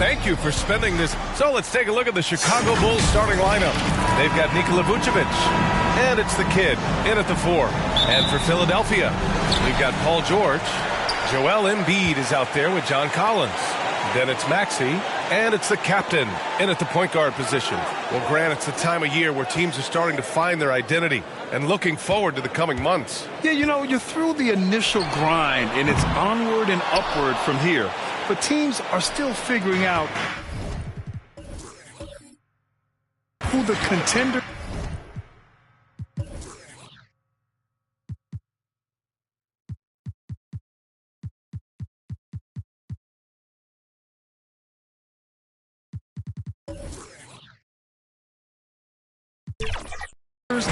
thank you for spending this. So let's take a look at the Chicago Bulls starting lineup. They've got Nikola Vucevic, and it's the kid in at the 4. And for Philadelphia, we've got Paul George. Joel Embiid is out there with John Collins. Then it's Maxey, and it's the captain in at the point guard position. Well, Grant, it's the time of year where teams are starting to find their identity and looking forward to the coming months. Yeah, you know, you're through the initial grind, and it's onward and upward from here. But teams are still figuring out who the contender.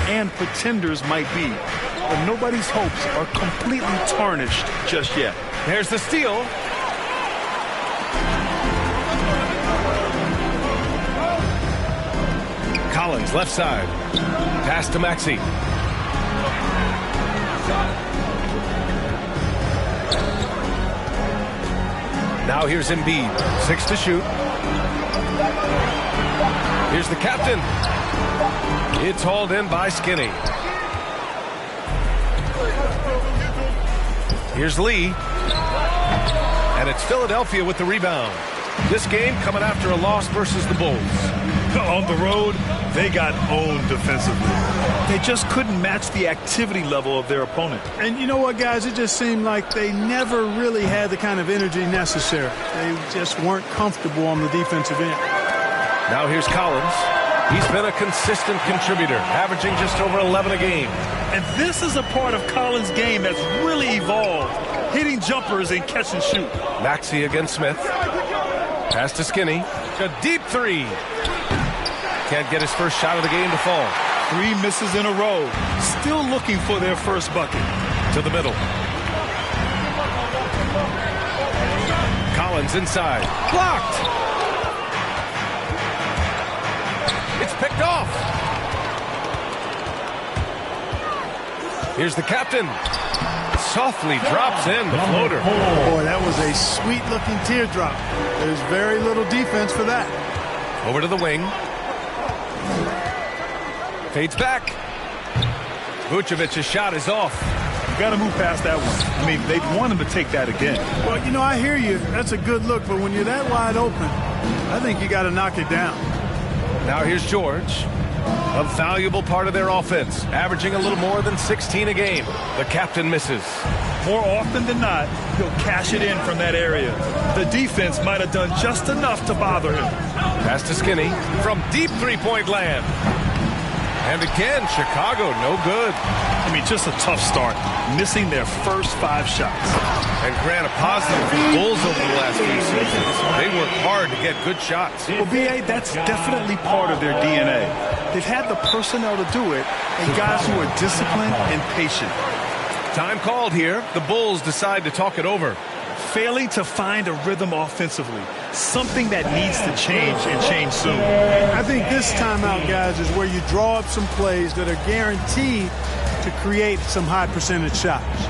And pretenders might be, but nobody's hopes are completely tarnished just yet. There's the steal. Collins, left side. Pass to Maxey. Now here's Embiid. 6 to shoot. Here's the captain. It's hauled in by Skinny. Here's Lee. And it's Philadelphia with the rebound. This game coming after a loss versus the Bulls. On the road, they got owned defensively. They just couldn't match the activity level of their opponent. And you know what, guys? It just seemed like they never really had the kind of energy necessary. They just weren't comfortable on the defensive end. Now here's Collins. He's been a consistent contributor, averaging just over 11 a game. And this is a part of Collins' game that's really evolved, hitting jumpers and catch and shoot. Maxey against Smith. Pass to Skinny. A deep 3. Can't get his first shot of the game to fall. 3 misses in a row. Still looking for their first bucket. To the middle. Collins inside. Blocked. It's picked off. Here's the captain. Softly drops in the floater. Boy, that was a sweet-looking teardrop. There's very little defense for that. Over to the wing. Fades back. Vucevic's shot is off. You got to move past that one. I mean, they'd want him to take that again. Well, you know, I hear you. That's a good look, but when you're that wide open, I think you got to knock it down. Now here's George. A valuable part of their offense, averaging a little more than 16 a game. The captain misses. More often than not, he'll cash it in from that area. The defense might have done just enough to bother him. Pass to Skinny from deep three-point land. And again, Chicago, no good. I mean, just a tough start, missing their first 5 shots. And Grant, a positive for the Bulls over the last few seasons. They work hard to get good shots. Well, B.A., that's definitely part of their DNA. They've had the personnel to do it, and guys who are disciplined and patient. Time called here. The Bulls decide to talk it over. Failing to find a rhythm offensively, something that needs to change and change soon. I think this timeout, guys, is where you draw up some plays that are guaranteed to create some high percentage shots.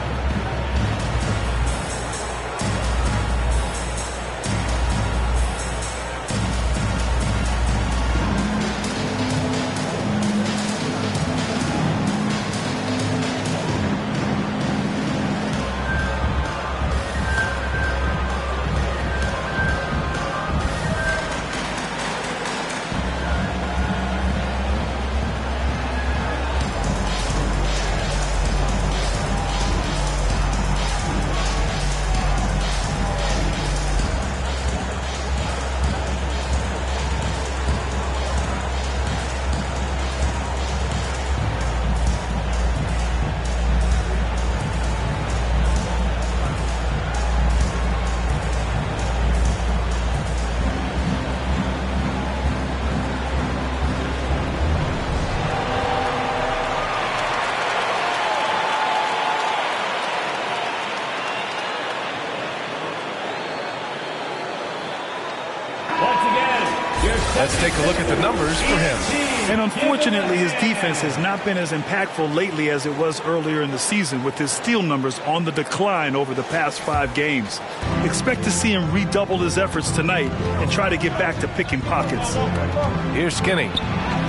Let's take a look at the numbers for him. And unfortunately, his defense has not been as impactful lately as it was earlier in the season, with his steal numbers on the decline over the past 5 games. Expect to see him redouble his efforts tonight and try to get back to picking pockets. Here's Skinny.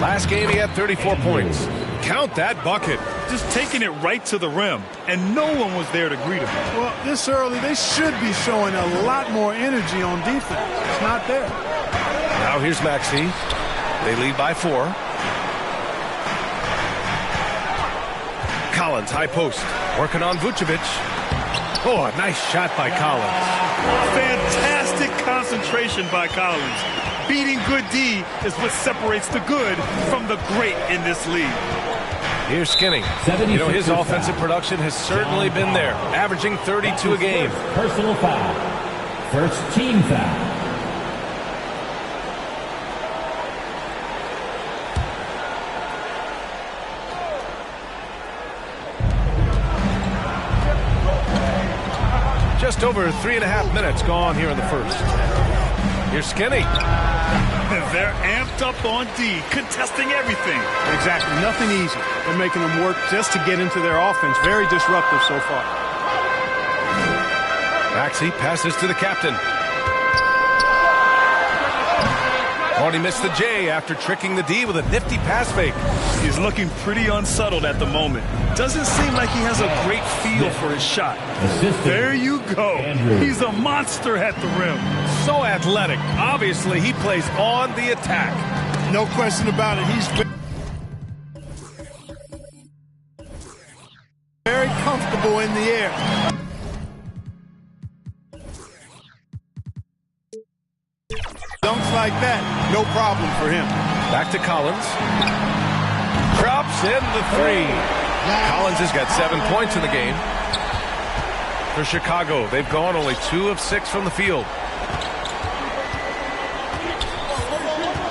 Last game he had 34 points. Count that bucket. Just taking it right to the rim, and no one was there to greet him. Well, this early, they should be showing a lot more energy on defense. It's not there. Now here's Maxey. They lead by 4. Collins, high post. Working on Vucevic. Oh, a nice shot by Collins. Fantastic concentration by Collins. Beating good D is what separates the good from the great in this league. Here's Skinny. You know, his offensive production has certainly been there, averaging 32 a game. Personal foul. First team foul. Just over 3.5 minutes gone here in the first. Here's Skinny. They're amped up on D, contesting everything. Exactly. Nothing easy. They're making them work just to get into their offense. Very disruptive so far. Maxey passes to the captain. Already missed the J after tricking the D with a nifty pass fake. He's looking pretty unsettled at the moment. Doesn't seem like he has a great feel for his shot. There you go. He's a monster at the rim. So athletic. Obviously, he plays on the attack. No question about it. He's very comfortable in the air. Dunks like that, no problem for him. Back to Collins. Drops in the 3. Collins has got 7 points in the game. For Chicago, they've gone only 2 of 6 from the field.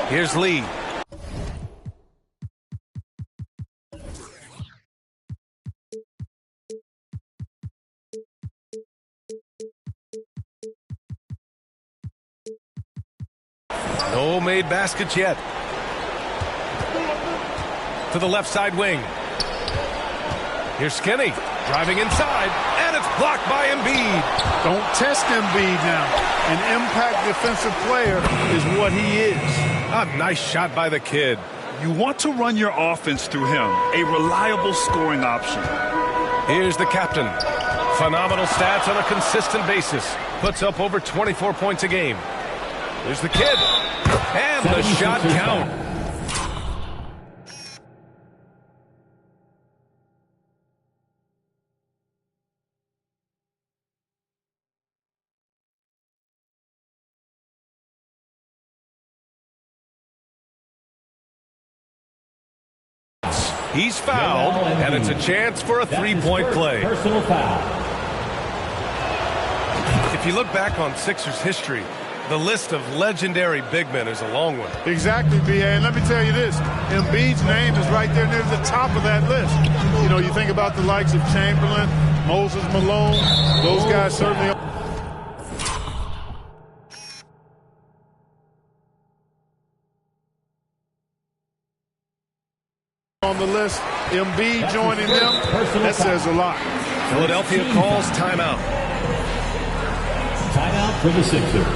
Here's Lee. No made baskets yet. To the left side wing. Here's Skinny driving inside, and it's blocked by Embiid. Don't test Embiid now. An impact defensive player is what he is. A nice shot by the kid. You want to run your offense through him, a reliable scoring option. Here's the captain. Phenomenal stats on a consistent basis. Puts up over 24 points a game. There's the kid. And the shot count. He's fouled, and it's a chance for a three-point play. Personal foul. If you look back on Sixers history, the list of legendary big men is a long one. Exactly, B.A. And let me tell you this, Embiid's name is right there near the top of that list. You know, you think about the likes of Chamberlain, Moses Malone, those guys certainly. On the list, Embiid joining them, that says a lot. Philadelphia calls timeout. Timeout for the Sixers.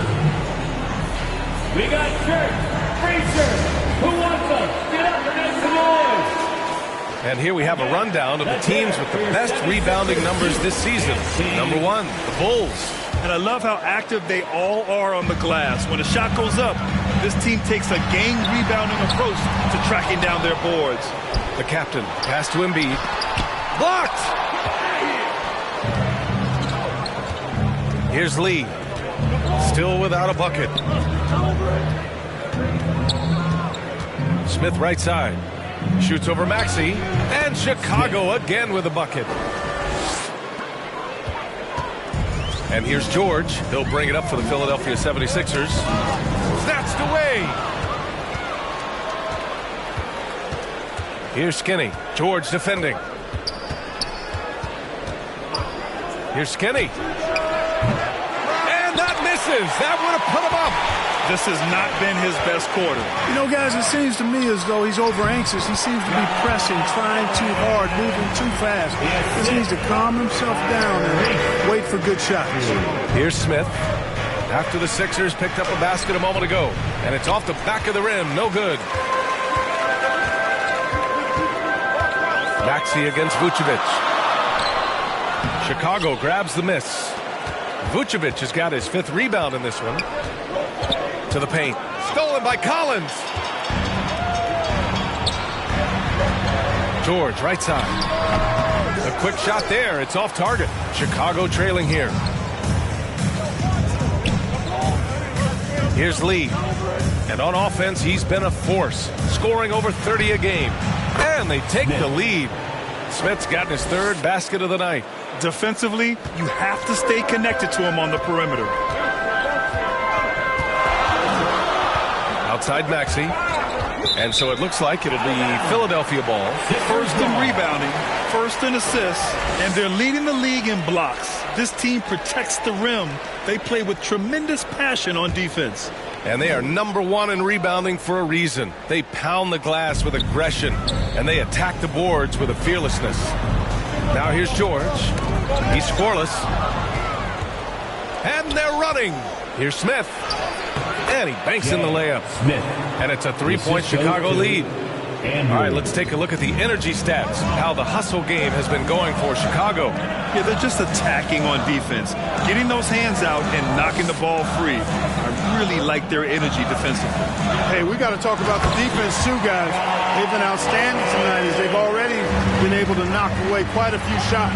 We got shirts, free shirts. Who wants them? Get up and make some noise. And here we have a rundown of the teams with the best rebounding numbers this season. Number 1, the Bulls. And I love how active they all are on the glass. When a shot goes up, this team takes a game rebounding approach to tracking down their boards. The captain, pass to Embiid. Blocked! Here's Lee. Still without a bucket. Smith right side. Shoots over Maxey. And Chicago again with a bucket. And here's George. He'll bring it up for the Philadelphia 76ers. Snatched away. Here's Skinny. George defending. Here's Skinny. And that misses. That would have put him up. This has not been his best quarter. You know, guys, it seems to me as though he's over-anxious. He seems to be pressing, trying too hard, moving too fast. He just needs to calm himself down and wait for good shots. Here's Smith. After the Sixers picked up a basket a moment ago. And it's off the back of the rim. No good. Maxey against Vucevic. Chicago grabs the miss. Vucevic has got his 5th rebound in this one. To the paint. Stolen by Collins. George, right side. A quick shot there. It's off target. Chicago trailing here. Here's Lee. And on offense, he's been a force, scoring over 30 a game. And they take the lead. Smith's gotten his 3rd basket of the night. Defensively, you have to stay connected to him on the perimeter. Outside Maxey. And so it looks like it'll be Philadelphia ball. First in rebounding, first in assists, and they're leading the league in blocks. This team protects the rim. They play with tremendous passion on defense. And they are number 1 in rebounding for a reason. They pound the glass with aggression, and they attack the boards with a fearlessness. Now here's George. He's scoreless. And they're running. Here's Smith. And he banks in the layup. Smith. And it's a 3-point Chicago lead. All right, let's take a look at the energy stats, how the hustle game has been going for Chicago. Yeah, they're just attacking on defense, getting those hands out and knocking the ball free. I really like their energy defensively. Hey, we got to talk about the defense too, guys. They've been outstanding tonight as they've already been able to knock away quite a few shots.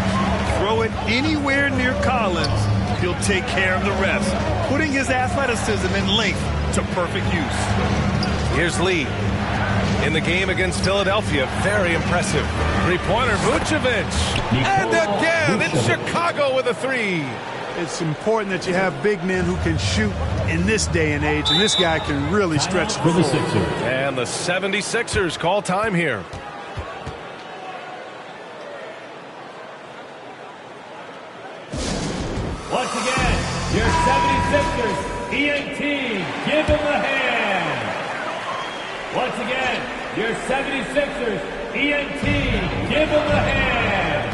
Throw it anywhere near Collins, he'll take care of the rest, putting his athleticism and length to perfect use. Here's Lee. In the game against Philadelphia, very impressive. 3-pointer, Vucevic. And again, it's Chicago with a 3. It's important that you have big men who can shoot in this day and age, and this guy can really stretch the floor. And the 76ers call time here. Once again, your 76ers, ENT, give them a hand. Once again, your 76ers, ENT, give them a hand.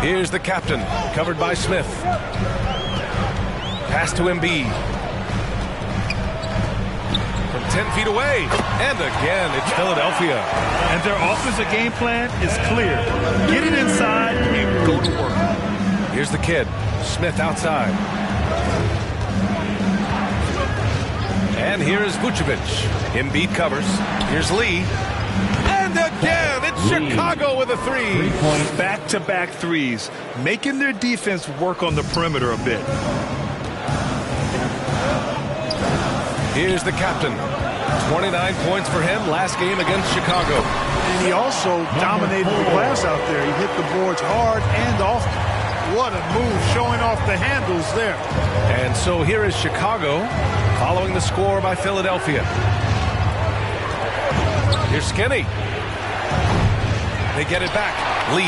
Here's the captain, covered by Smith. Pass to Embiid. From 10 feet away. And again, it's Philadelphia. And their offensive game plan is clear. Get it inside and go to work. Here's the kid. Smith outside. And here is Vucevic. Embiid covers. Here's Lee. And again, it's Chicago with a 3. 3-point. Back-to-back threes, making their defense work on the perimeter a bit. Here's the captain. 29 points for him last game against Chicago. And he also dominated the glass out there. He hit the boards hard and often. What a move, showing off the handles there. And so here is Chicago following the score by Philadelphia. Here's Skinny. They get it back. Lee.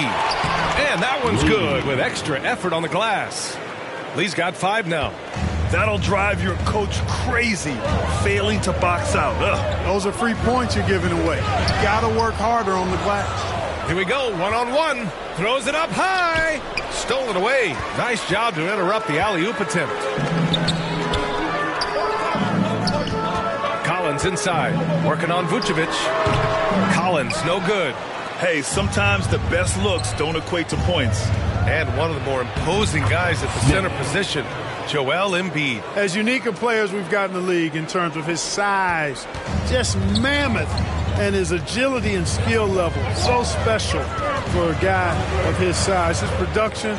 And that one's good with extra effort on the glass. Lee's got 5 now. That'll drive your coach crazy, failing to box out. Those are free points you're giving away. You got to work harder on the glass. Here we go, one-on-one. Throws it up high. Stolen away. Nice job to interrupt the alley-oop attempt. Collins inside. Working on Vucevic. Collins, no good. Hey, sometimes the best looks don't equate to points. And one of the more imposing guys at the center position, Joel Embiid. As unique a player as we've got in the league in terms of his size, just mammoth, and his agility and skill level, so special for a guy of his size. His production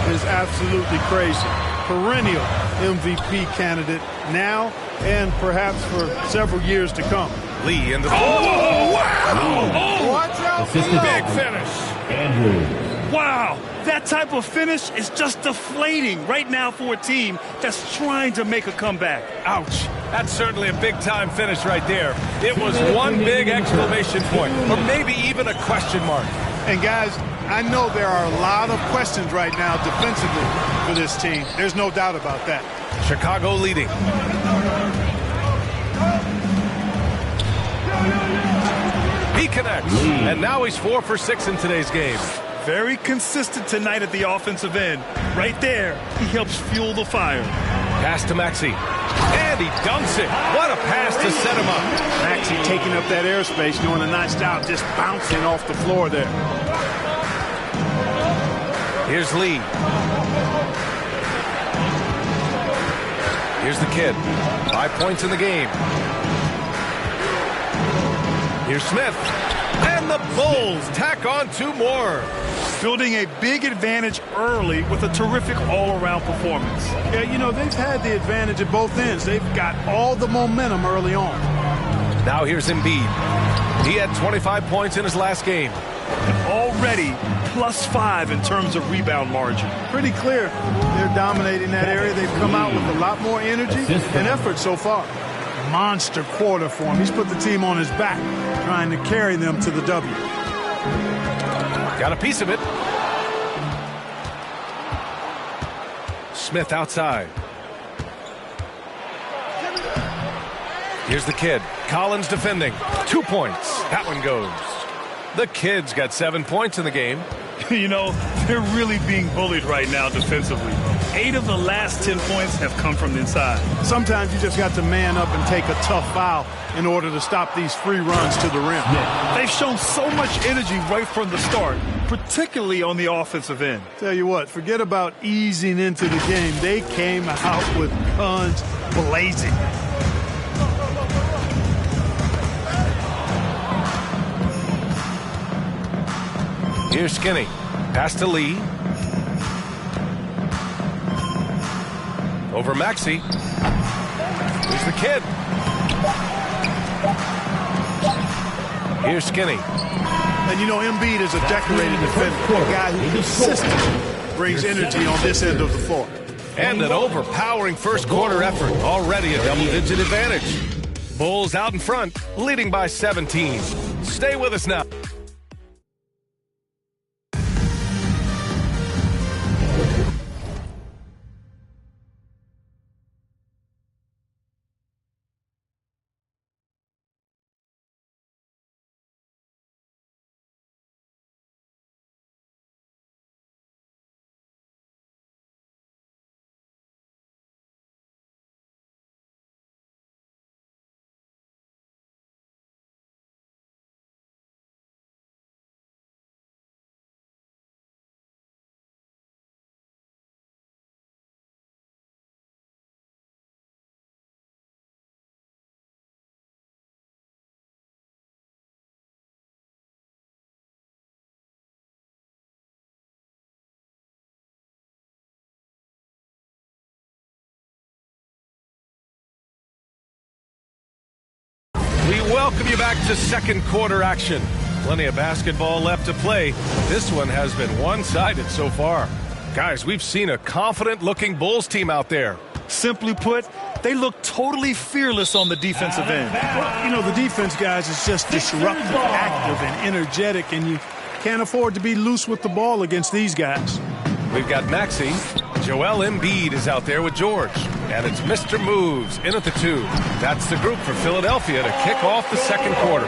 is absolutely crazy. Perennial MVP candidate now and perhaps for several years to come. Lee in the... Oh, wow! Oh, watch out for Assistant Big finish. Andrews. Wow, that type of finish is just deflating right now for a team that's trying to make a comeback. Ouch. That's certainly a big-time finish right there. It was one big exclamation point, or maybe even a question mark. And guys, I know there are a lot of questions right now defensively for this team. There's no doubt about that. Chicago leading. connects. And now he's 4 for 6 in today's game. Very consistent tonight at the offensive end. Right there, he helps fuel the fire. Pass to Maxey. And he dunks it. What a pass to set him up. Maxey taking up that airspace, doing a nice job just bouncing off the floor there. Here's Lee. Here's the kid. 5 points in the game. Here's Smith. And the Bulls tack on 2 more. Building a big advantage early with a terrific all-around performance. Yeah, you know, they've had the advantage at both ends. They've got all the momentum early on. Now here's Embiid. He had 25 points in his last game. And already +5 in terms of rebound margin. Pretty clear they're dominating that area. They've come out with a lot more energy and effort so far. Monster quarter for him. He's put the team on his back, trying to carry them to the W. Got a piece of it. Smith outside. Here's the kid. Collins defending. 2 points. That one goes. The kid's got 7 points in the game. You know, they're really being bullied right now defensively. 8 of the last 10 points have come from the inside. Sometimes you just got to man up and take a tough foul in order to stop these free runs to the rim. They've shown so much energy right from the start, particularly on the offensive end. Tell you what, forget about easing into the game. They came out with guns blazing. Here's Skinny. Pass to Lee. Over Maxey. Here's the kid. Here's Skinny. And you know, Embiid is a decorated defender. A guy who consistently brings energy on this end of the floor. And an overpowering first quarter effort. Already a double-digit advantage. Bulls out in front, leading by 17. Stay with us now. We welcome you back to second quarter action. Plenty of basketball left to play. This one has been one-sided so far. Guys, we've seen a confident-looking Bulls team out there. Simply put, they look totally fearless on the defensive end. Well, you know, the defense, guys, is just disruptive, active, and energetic, and you can't afford to be loose with the ball against these guys. We've got Maxey. Joel Embiid is out there with George. And it's Mr. Moves in at the 2. That's the group for Philadelphia to kick off the second quarter.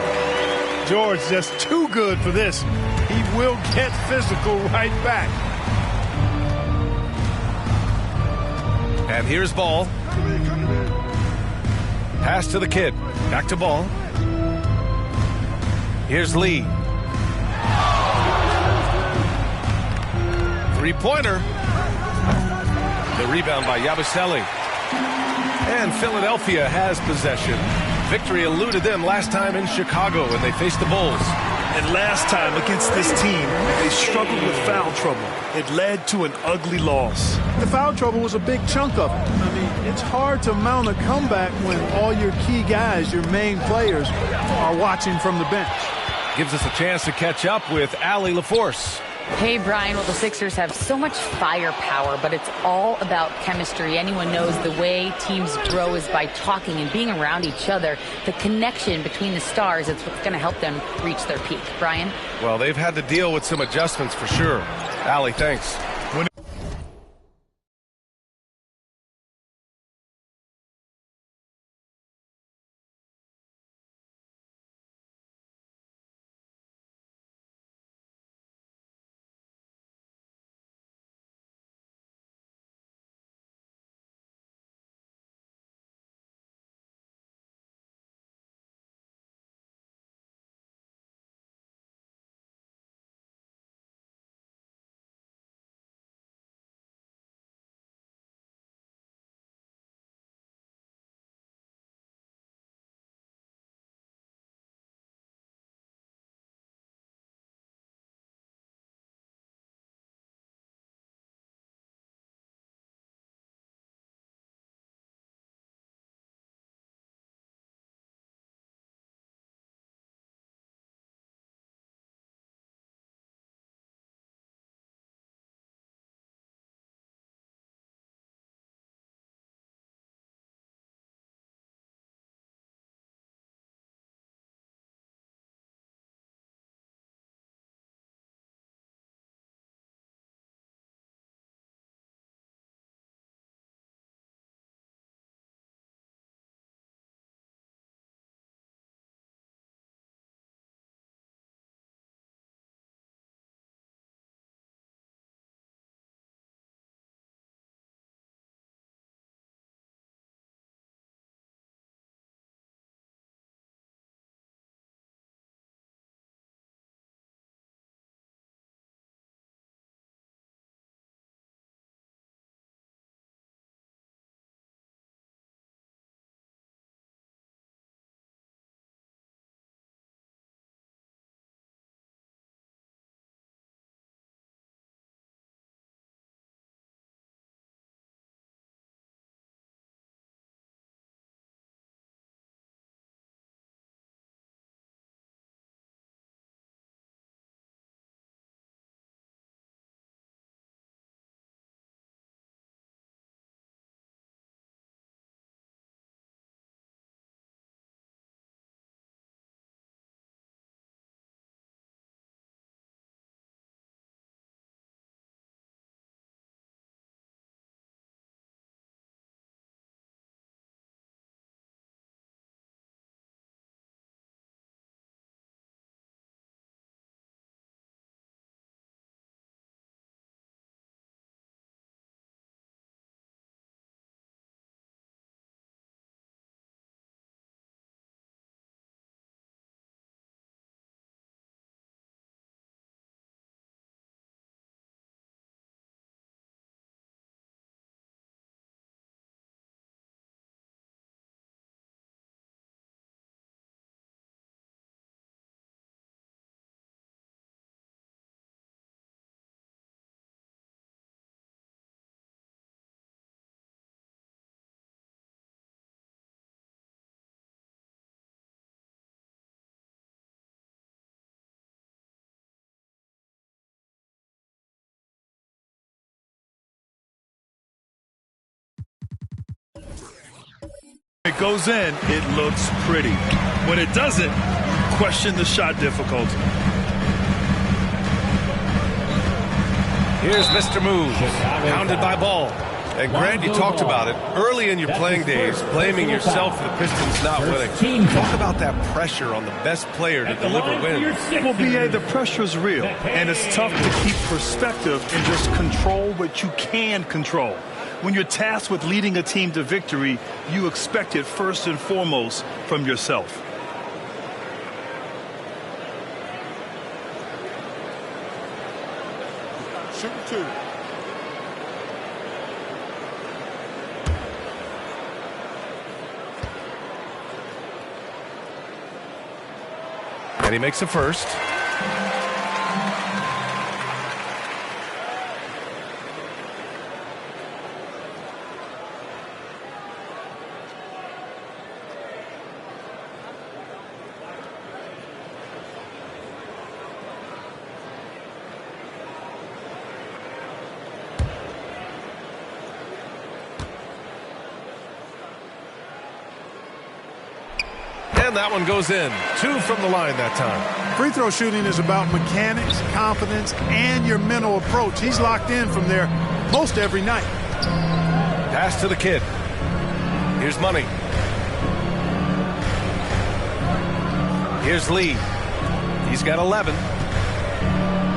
George just too good for this. He will get physical right back. And here's Ball. Pass to the kid. Back to Ball. Here's Lee. Three-pointer. The rebound by Yabusele. And Philadelphia has possession. Victory eluded them last time in Chicago when they faced the Bulls. And last time against this team, they struggled with foul trouble. It led to an ugly loss. The foul trouble was a big chunk of it. I mean, it's hard to mount a comeback when all your key guys, your main players, are watching from the bench. Gives us a chance to catch up with Allie LaForce. Hey, Brian. Well, the Sixers have so much firepower, but it's all about chemistry. Anyone knows the way teams grow is by talking and being around each other. The connection between the stars is what's going to help them reach their peak. Brian? Well, they've had to deal with some adjustments for sure. Allie, thanks. It goes in, it looks pretty. When it doesn't, question the shot difficulty. Here's Mr. Move, pounded by Ball. And Grant, you talked about it early in your playing days, blaming yourself for the Pistons not winning. Talk about that pressure on the best player to deliver wins. Well, B.A., the pressure's real, and it's tough to keep perspective and just control what you can control. When you're tasked with leading a team to victory, you expect it first and foremost from yourself. Shoot two. And he makes a first. And that one goes in. 2 from the line that time. Free throw shooting is about mechanics, confidence, and your mental approach. He's locked in from there most every night. Pass to the kid. Here's Money. Here's Lee. He's got 11.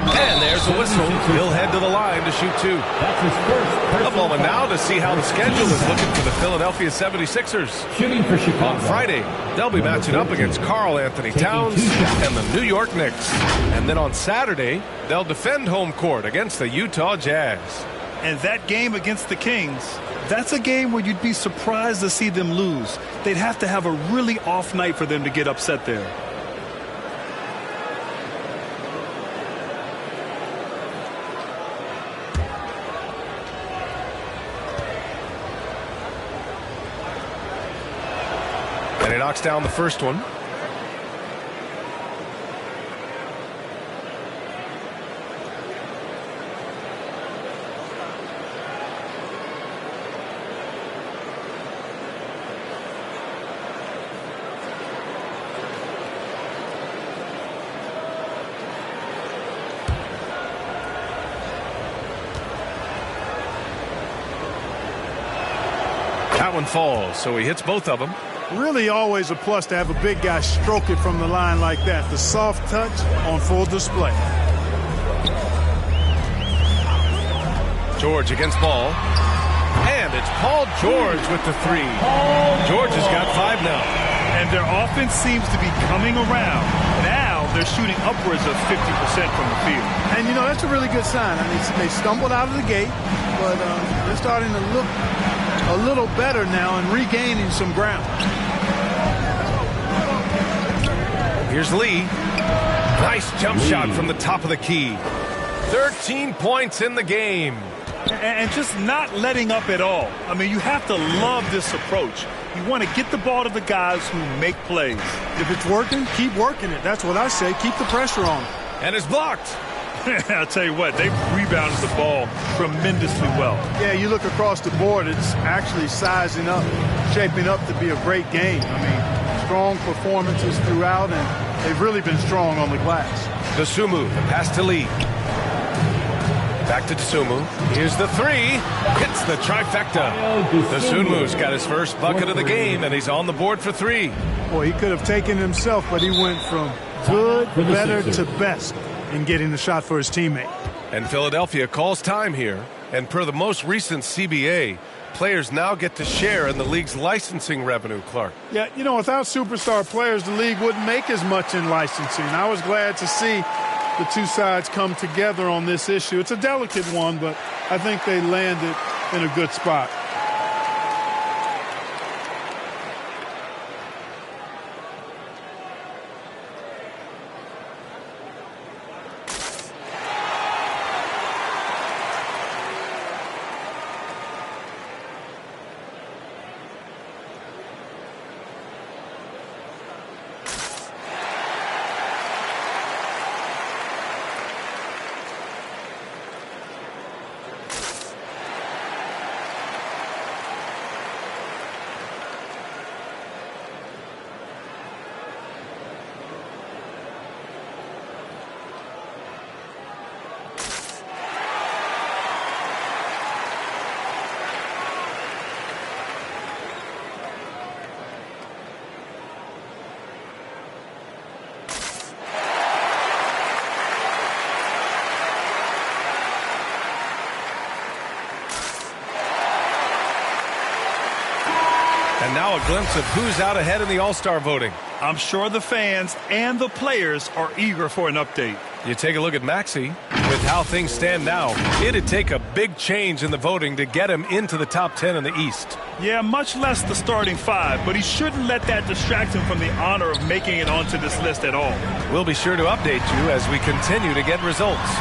And there's the whistle. He'll head to the line to shoot 2. That's his first. A moment now to see how the schedule is looking for the Philadelphia 76ers. Shooting for Chicago. On Friday, they'll be matching up against Karl Anthony Towns and the New York Knicks. And then on Saturday, they'll defend home court against the Utah Jazz. And that game against the Kings, that's a game where you'd be surprised to see them lose. They'd have to have a really off night for them to get upset there. And he knocks down the first one. That one falls, so he hits both of them. Really always a plus to have a big guy stroke it from the line like that. The soft touch on full display. George against Ball. And it's Paul George with the 3. George has got 5 now. And their offense seems to be coming around. Now they're shooting upwards of 50% from the field. And, you know, that's a really good sign. I mean, they stumbled out of the gate, but they're starting to look a little better now and regaining some ground. Here's Lee. Nice jump shot from the top of the key. 13 points in the game. And just not letting up at all. I mean, you have to love this approach. You want to get the ball to the guys who make plays. If it's working, keep working it. That's what I say. Keep the pressure on. And it's blocked. I'll tell you what, they've rebounded the ball tremendously well. Yeah, you look across the board, it's actually sizing up, shaping up to be a great game. I mean, strong performances throughout, and they've really been strong on the glass. Dosunmu, the pass to Lee. Back to Dosunmu. Here's the 3. Hits the trifecta. Dosunmu's got his first bucket of the game, and he's on the board for 3. Boy, he could have taken himself, but he went from good, better to best in getting the shot for his teammate. And Philadelphia calls time here. And per the most recent CBA, players now get to share in the league's licensing revenue, Clark. Yeah, you know, without superstar players, the league wouldn't make as much in licensing. I was glad to see the two sides come together on this issue. It's a delicate one, but I think they landed in a good spot. now a glimpse of who's out ahead in the All-Star voting. I'm sure the fans and the players are eager for an update. You take a look at Maxey. With how things stand now, it'd take a big change in the voting to get him into the top 10 in the East. Yeah, much less the starting 5, but he shouldn't let that distract him from the honor of making it onto this list at all. We'll be sure to update you as we continue to get results.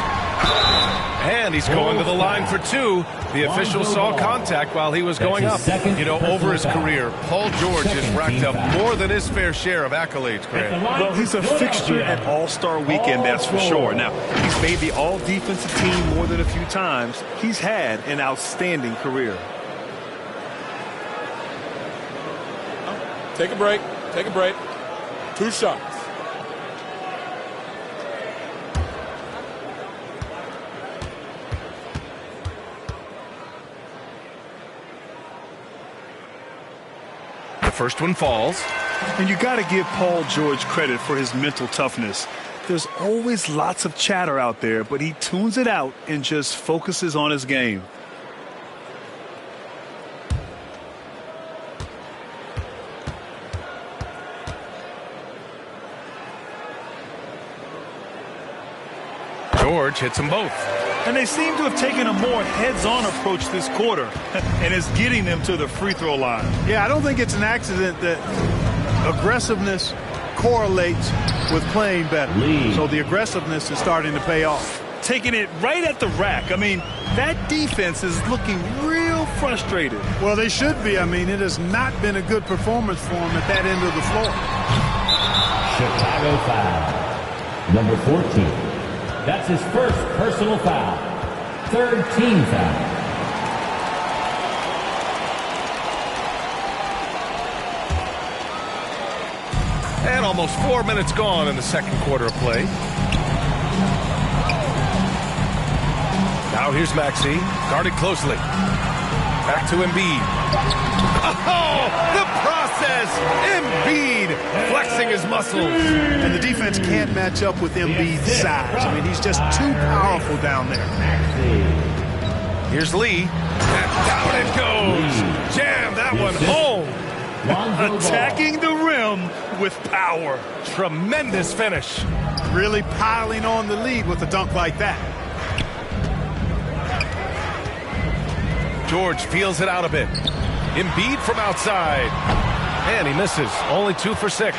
And he's going to the line for 2. The official saw contact while he was going up. You know, over his career, Paul George has racked up more than his fair share of accolades, Grant. Well, he's a fixture at All-Star Weekend, that's for sure. Now, he's made the All-Defensive team more than a few times. He's had an outstanding career. Take a break. Take a break. 2 shots. First one falls. And you got to give Paul George credit for his mental toughness. There's always lots of chatter out there, but he tunes it out and just focuses on his game. George hits them both. And they seem to have taken a more heads-on approach this quarter, and it's getting them to the free throw line. Yeah, I don't think it's an accident that aggressiveness correlates with playing better. So the aggressiveness is starting to pay off. Taking it right at the rack. I mean, that defense is looking real frustrated. Well, they should be. I mean, it has not been a good performance for them at that end of the floor. Chicago foul. Number 14. That's his first personal foul. 3rd team foul. And almost 4 minutes gone in the second quarter of play. Now here's Maxey, guarded closely. Back to Embiid. Oh, the process! Embiid flexing his muscles. And the defense can't match up with Embiid's size. I mean, he's just too powerful down there. Here's Lee. And down it goes. Jam that one home. Attacking the rim with power. Tremendous finish. Really piling on the lead with a dunk like that. George feels it out a bit. Embiid from outside. And he misses. Only 2 for 6.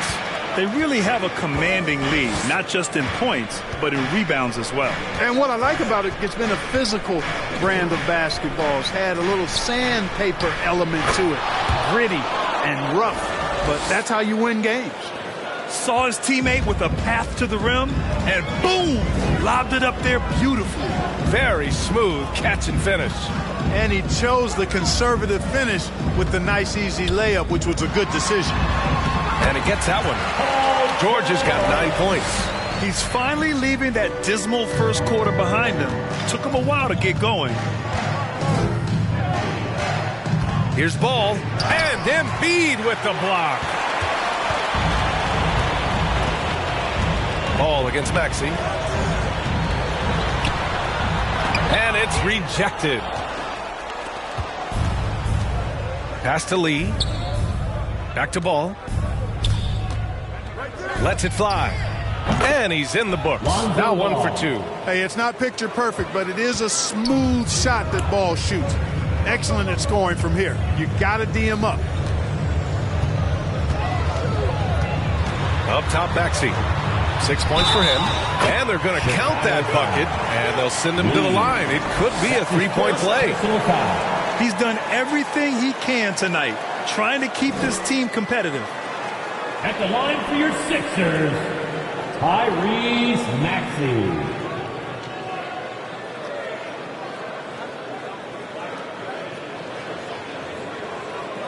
They really have a commanding lead, not just in points, but in rebounds as well. And what I like about it, it's been a physical brand of basketball. It's had a little sandpaper element to it. Gritty and rough. But that's how you win games. Saw his teammate with a path to the rim, and boom! Lobbed it up there beautifully. Very smooth catch and finish. And he chose the conservative finish with the nice, easy layup, which was a good decision. And he gets that one. George has got 9 points. He's finally leaving that dismal first quarter behind him. Took him a while to get going. Here's Ball. And Embiid with the block. Ball against Maxey. And it's rejected. Pass to Lee. Back to Ball. Lets it fly. And he's in the books. Now 1 for 2. Hey, it's not picture perfect, but it is a smooth shot that Ball shoots. Excellent at scoring from here. You got to D him up. Up top, Maxey. 6 points for him. And they're going to count that bucket. And they'll send him to the line. It could be a 3-point play. He's done everything he can tonight, trying to keep this team competitive. At the line for your Sixers, Tyrese Maxey.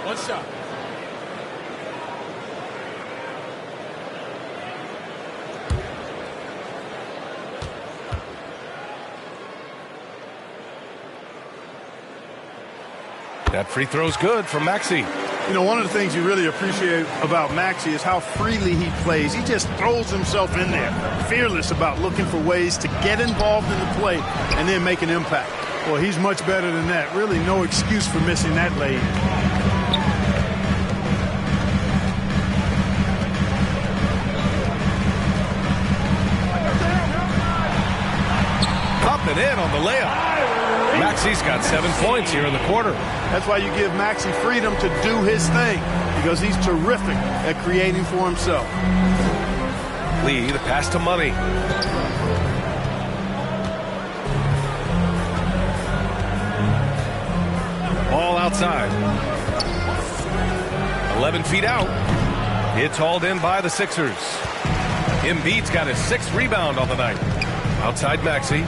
One shot. That free throw's good from Maxey. You know, one of the things you really appreciate about Maxey is how freely he plays. He just throws himself in there, fearless about looking for ways to get involved in the play and then make an impact. Well, he's much better than that. Really no excuse for missing that lane. a layup. Maxi's got 7 points here in the quarter. That's why you give Maxi freedom to do his thing, because he's terrific at creating for himself. Lee, the pass to Money. Ball outside. 11 feet out. It's hauled in by the Sixers. Embiid's got his 6th rebound on the night. Outside Maxi.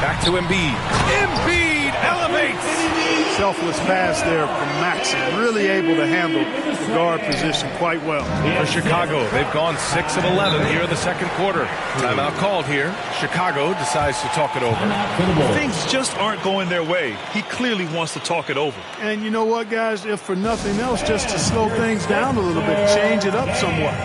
Back to Embiid. Embiid elevates. Selfless pass there from Maxi. Really able to handle the guard position quite well. For Chicago, they've gone 6 of 11 here in the second quarter. Timeout called here. Chicago decides to talk it over. Things just aren't going their way. He clearly wants to talk it over. And you know what, guys? If for nothing else, just to slow things down a little bit, change it up somewhat.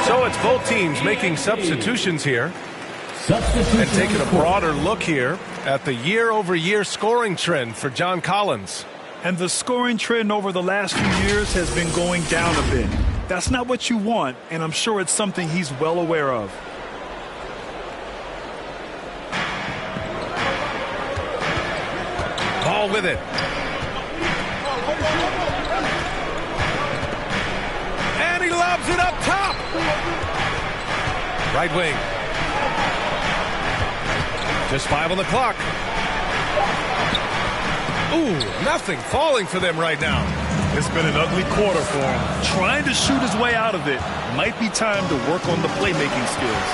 So it's both teams making substitutions here and taking a broader look here at the year-over-year scoring trend for John Collins. And the scoring trend over the last few years has been going down a bit. That's not what you want, and I'm sure it's something he's well aware of. Ball with it. And he lobs it up top. Right wing. Just 5 on the clock. Ooh, nothing falling for them right now. It's been an ugly quarter for him. Trying to shoot his way out of it. Might be time to work on the playmaking skills.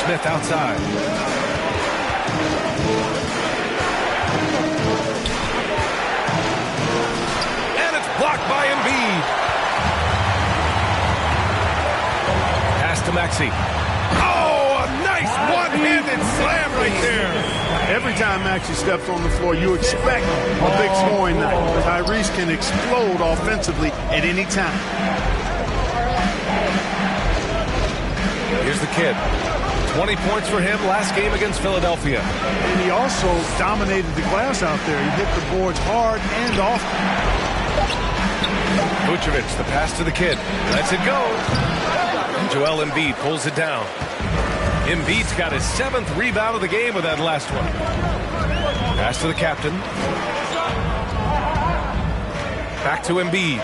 Smith outside. And it's blocked by Embiid. Pass to Maxi. Oh, a nice one-handed slam right there. Every time Maxi steps on the floor, you expect a big scoring night. Tyrese can explode offensively at any time. Here's the kid. 20 points for him last game against Philadelphia. And he also dominated the glass out there. He hit the boards hard and often. Vucevic, the pass to the kid. Lets it go. Joel Embiid pulls it down. Embiid's got his 7th rebound of the game with that last one. Pass to the captain. Back to Embiid.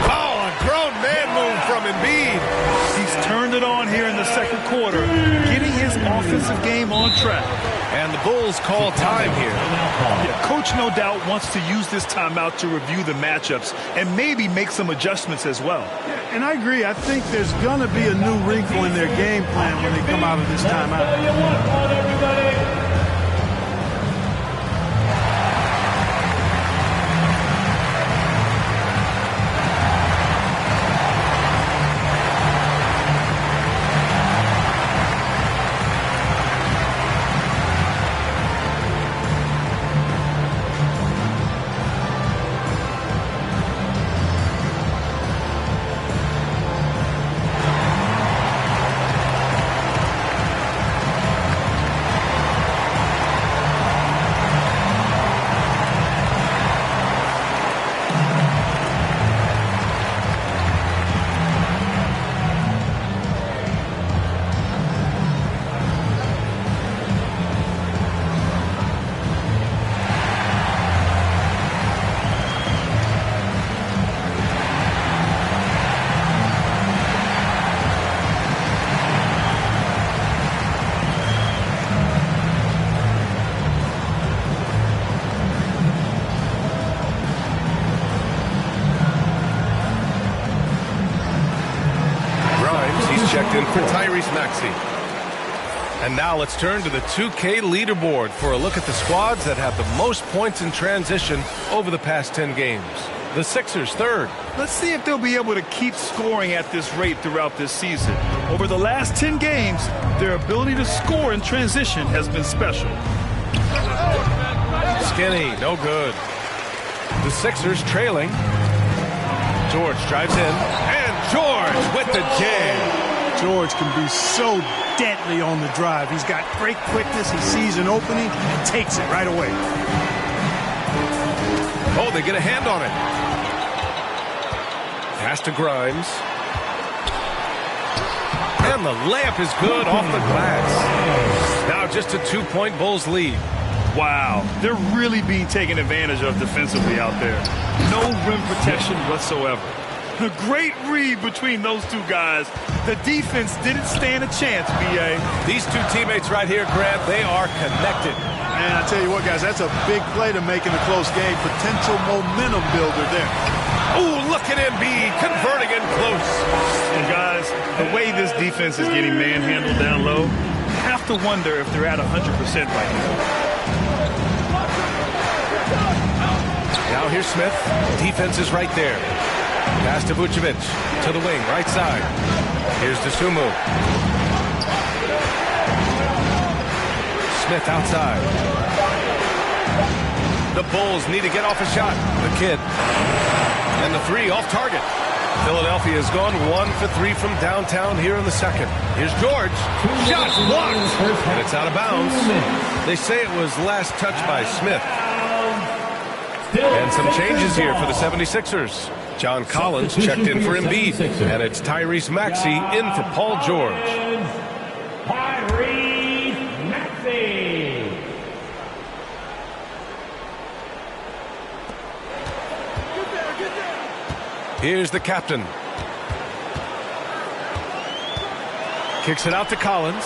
Oh, a grown man move from Embiid. He's turned it on here in the second quarter, getting his offensive game on track. And the Bulls call time here. Yeah, Coach no doubt wants to use this timeout to review the matchups and maybe make some adjustments as well. And I agree. I think there's going to be a new wrinkle in their game plan when they come out of this timeout. checked in for Tyrese Maxey. And now let's turn to the 2K leaderboard for a look at the squads that have the most points in transition over the past 10 games. The Sixers third. Let's see if they'll be able to keep scoring at this rate throughout this season. Over the last 10 games, their ability to score in transition has been special. Skinny, no good. The Sixers trailing. George drives in, and George with the jam. George can be so deadly on the drive. He's got great quickness. He sees an opening and takes it right away. Oh, they get a hand on it. Pass to Grimes. And the layup is good off the glass. Now just a 2-point Bulls lead. Wow, they're really being taken advantage of defensively out there. No rim protection whatsoever. A great read between those two guys. The defense didn't stand a chance, B.A. These two teammates right here, Grant, they are connected. And I tell you what, guys, that's a big play to make in a close game. Potential momentum builder there. Ooh, look at Embiid converting in close. And guys, the way this defense is getting manhandled down low, I have to wonder if they're at 100% right now. Now here's Smith. Defense is right there. Pass to Vucevic. To the wing, right side. Here's Dosunmu. Smith outside. The Bulls need to get off a shot. The kid. And the three off target. Philadelphia has gone 1 for 3 from downtown here in the second. Here's George. Shot blocked. And it's out of bounds. They say it was last touched by Smith. And some changes here for the 76ers. John Collins checked in for Embiid. And it's Tyrese Maxey in for Paul George. Tyrese Maxey. Here's the captain. Kicks it out to Collins.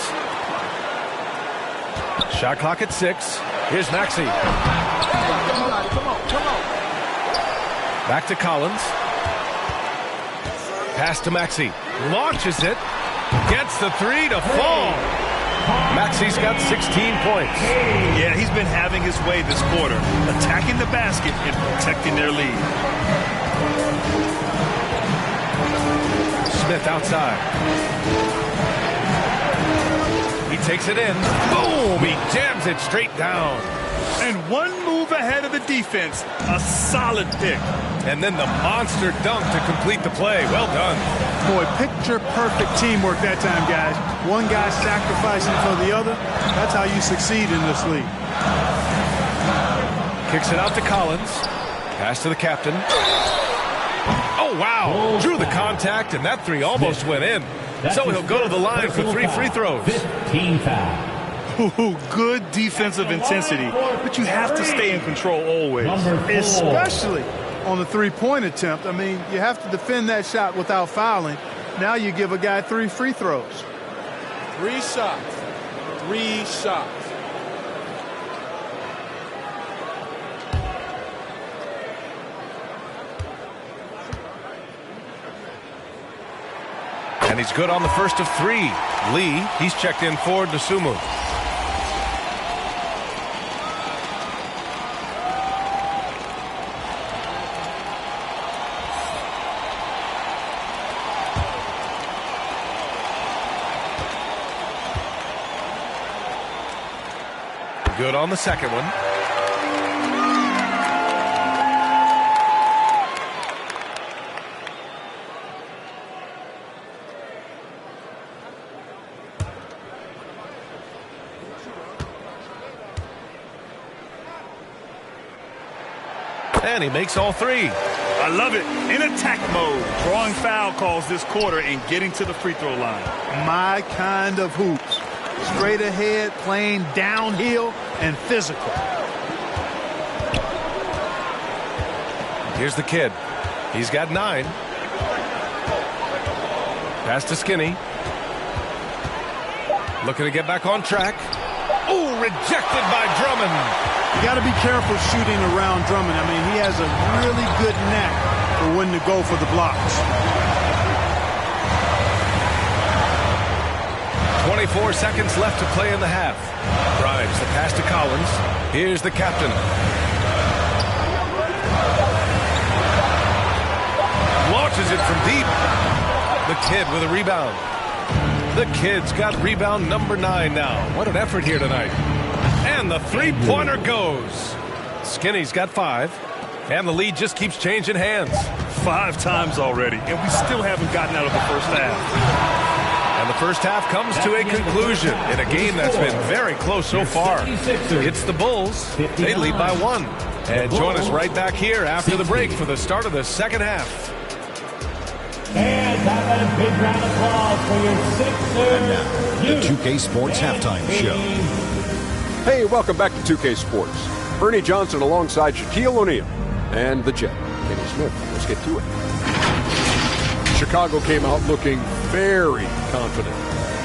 Shot clock at 6. Here's Maxey. Back to Collins. Pass to Maxey. Launches it. Gets the 3 to fall. Maxey's got 16 points. Yeah, he's been having his way this quarter, attacking the basket and protecting their lead. Smith outside. He takes it in. Boom! He jams it straight down. And one move ahead of the defense. A solid pick. And then the monster dunk to complete the play. Well done. Boy, picture-perfect teamwork that time, guys. One guy sacrificing for the other. That's how you succeed in this league. Kicks it out to Collins. Pass to the captain. Oh, wow. Drew the contact, and that 3 almost went in. So he'll go to the line for 3 free throws. 15 foul. Ooh, good defensive intensity, but you have to stay in control always. Especially on the three-point attempt. I mean, you have to defend that shot without fouling. Now you give a guy 3 free throws. 3 shots. 3 shots. And he's good on the first of 3. Lee, he's checked in for Dosunmu. Good on the second one. And he makes all 3. I love it. In attack mode, drawing foul calls this quarter and getting to the free throw line. My kind of hoops. Straight ahead, playing downhill, and physical. Here's the kid. He's got 9. Pass to Skinny. Looking to get back on track. Oh, rejected by Drummond. You got to be careful shooting around Drummond. I mean, he has a really good knack for when to go for the blocks. 24 seconds left to play in the half. Drives the pass to Collins. Here's the captain. Launches it from deep. The kid with a rebound. The kid's got rebound number 9 now. What an effort here tonight. And the three-pointer goes. Skinny's got 5. And the lead just keeps changing hands. 5 times already, and we still haven't gotten out of the first half. And the first half comes to a conclusion in a game that's been very close so far. It's the Bulls. They lead by 1. And join us right back here after the break for the start of the second half. And how about a big round of applause for your Sixers? The 2K Sports Halftime Show. Hey, welcome back to 2K Sports. Ernie Johnson alongside Shaquille O'Neal and the Jet, Kenny Smith. Let's get to it. Chicago came out looking very confident.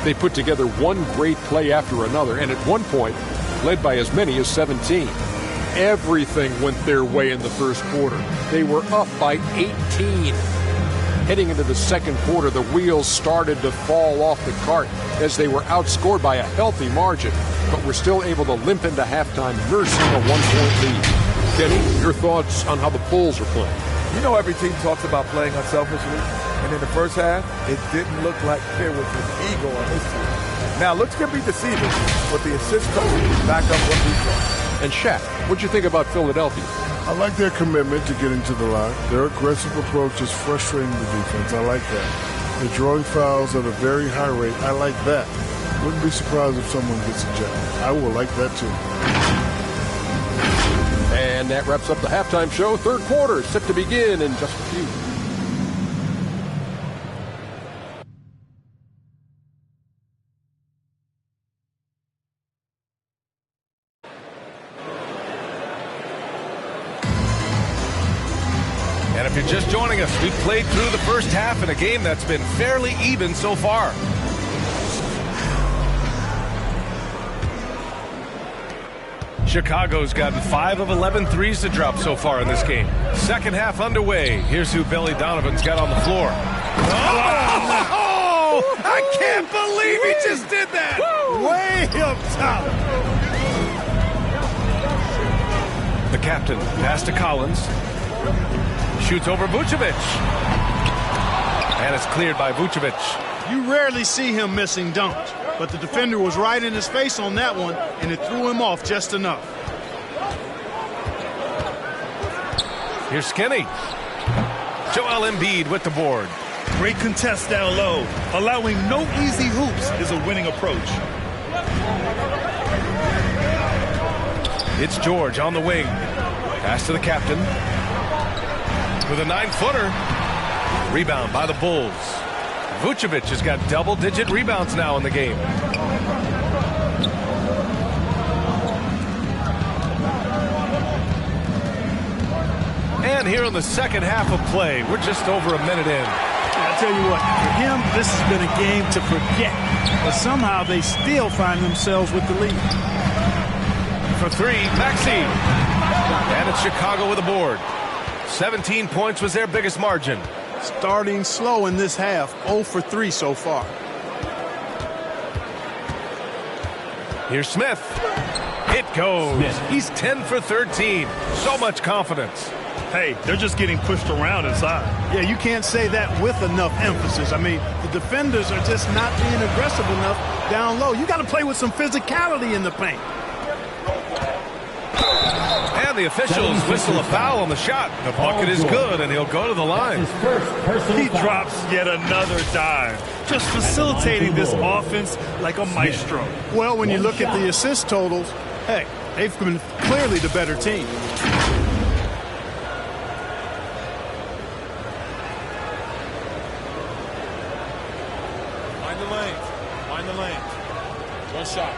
They put together one great play after another, and at one point, led by as many as 17. Everything went their way in the first quarter. They were up by 18. Heading into the second quarter, the wheels started to fall off the cart as they were outscored by a healthy margin, but were still able to limp into halftime, nursing a one-point lead. Kenny, your thoughts on how the Bulls are playing? You know, every team talks about playing unselfishly, and in the first half, it didn't look like there was an ego on this team. Now, looks can be deceiving, but the assist totals back up what we saw. And Shaq, what'd you think about Philadelphia? I like their commitment to getting to the line. Their aggressive approach is frustrating the defense. I like that. They're drawing fouls at a very high rate. I like that. Wouldn't be surprised if someone gets ejected. I will like that too. And that wraps up the halftime show. Third quarter is set to begin in just a few. And if you're just joining us, we've played through the first half in a game that's been fairly even so far. Chicago's gotten 5 of 11 threes to drop so far in this game. Second half underway. Here's who Billy Donovan's got on the floor. Oh! I can't believe he just did that! Way up top. The captain, pass to Collins. Shoots over Vucevic. And it's cleared by Vucevic. You rarely see him missing dunks, but the defender was right in his face on that one, and it threw him off just enough. Here's Skinny. Joel Embiid with the board. Great contest down low. Allowing no easy hoops is a winning approach. It's George on the wing. Pass to the captain. With a 9-footer. Rebound by the Bulls. Vucevic has got double-digit rebounds now in the game. And here in the second half of play, we're just over a minute in. I tell you what, for him, this has been a game to forget. But somehow they still find themselves with the lead. For 3, Maxey. And it's Chicago with a board. 17 points was their biggest margin. Starting slow in this half, 0 for 3 so far. Here's Smith. It goes. He's 10 for 13. So much confidence. Hey, they're just getting pushed around inside. Yeah, you can't say that with enough emphasis. I mean, the defenders are just not being aggressive enough down low. You got to play with some physicality in the paint. And the officials whistle a foul on the shot. The bucket is good, and he'll go to the line. He drops yet another dime, just facilitating this offense like a maestro. Well, when you look at the assist totals, hey, they've been clearly the better team. Find the lane. Find the lane. One shot.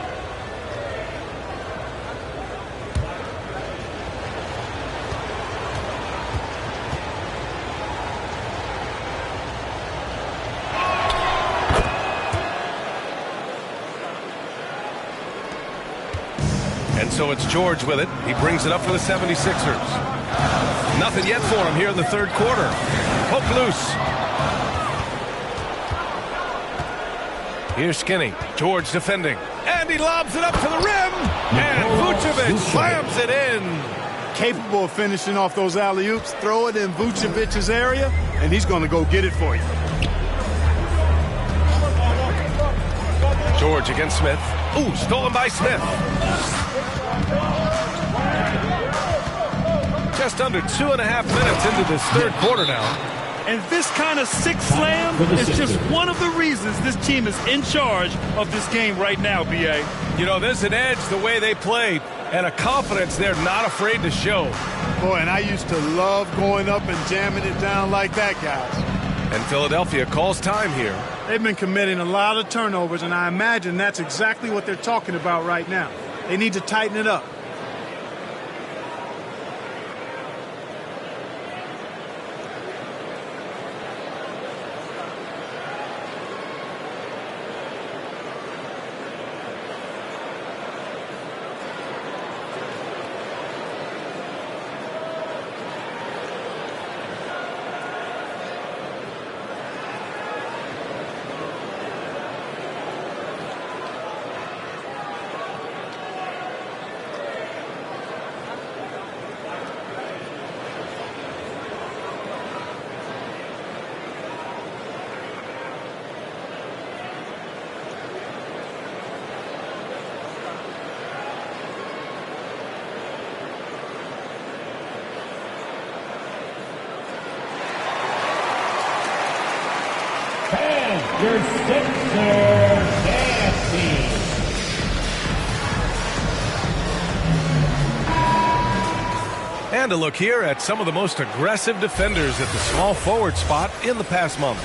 And so it's George with it. He brings it up for the 76ers. Nothing yet for him here in the third quarter. Poke loose. Here's Skinny. George defending. And he lobs it up to the rim. And Vucevic slams it in. Capable of finishing off those alley-oops. Throw it in Vucevic's area, and he's going to go get it for you. George against Smith. Ooh, stolen by Smith. Just under 2.5 minutes into this third quarter now. And this kind of six slam is just one of the reasons this team is in charge of this game right now, B.A. You know, there's an edge the way they played and a confidence they're not afraid to show. Boy, and I used to love going up and jamming it down like that, guys. And Philadelphia calls time here. They've been committing a lot of turnovers, and I imagine that's exactly what they're talking about right now. They need to tighten it up. Your Sixers nasty. And a look here at some of the most aggressive defenders at the small forward spot in the past month.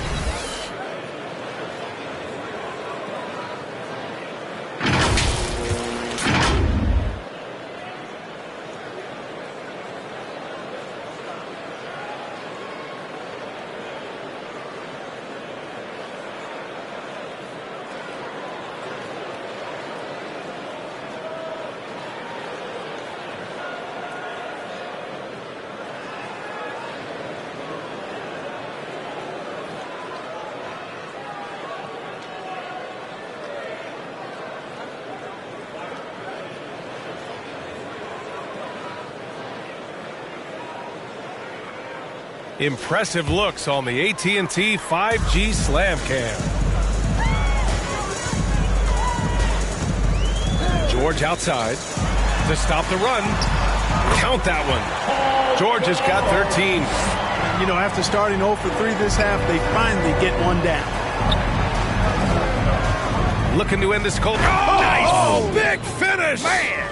Impressive looks on the AT&T 5G Slam Cam. George outside to stop the run. Count that one. George has got 13. You know, after starting 0 for 3 this half, they finally get one down. Looking to end this cold. Oh, nice! Big finish! Man!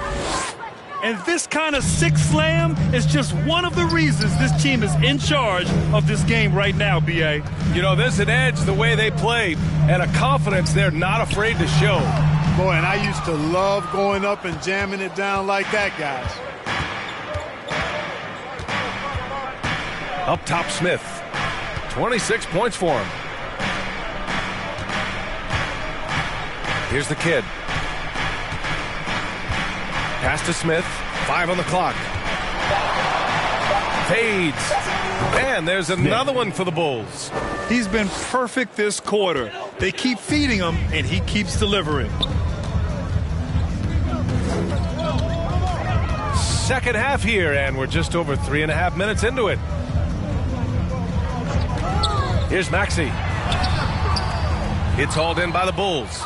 And this kind of six slam is just one of the reasons this team is in charge of this game right now, B.A. You know, there's an edge the way they play and a confidence they're not afraid to show. Boy, and I used to love going up and jamming it down like that, guys. Up top, Smith. 26 points for him. Here's the kid. Pass to Smith. 5 on the clock. Fades. And there's another one for the Bulls. He's been perfect this quarter. They keep feeding him, and he keeps delivering. Second half here, and we're just over 3.5 minutes into it. Here's Maxey. It's hauled in by the Bulls.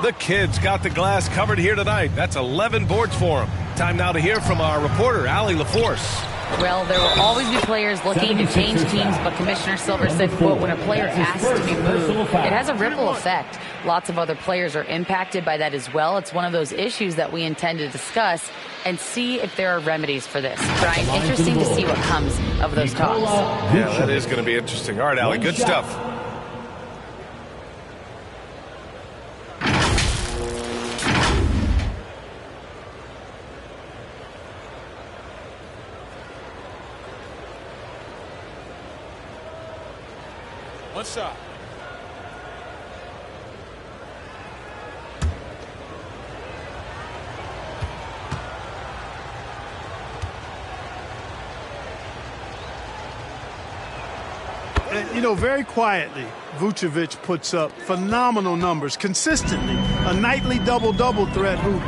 The kid's got the glass covered here tonight. That's 11 boards for him. Time now to hear from our reporter, Allie LaForce. Well, there will always be players looking to change teams, but Commissioner Silver said, quote, when a player asks to be moved, it has a ripple effect. Lots of other players are impacted by that as well. It's one of those issues that we intend to discuss and see if there are remedies for this. Brian, interesting to see what comes of those talks. Yeah, that is going to be interesting. All right, Allie, good stuff. One shot. You know, very quietly, Vucevic puts up phenomenal numbers consistently. A nightly double-double threat who,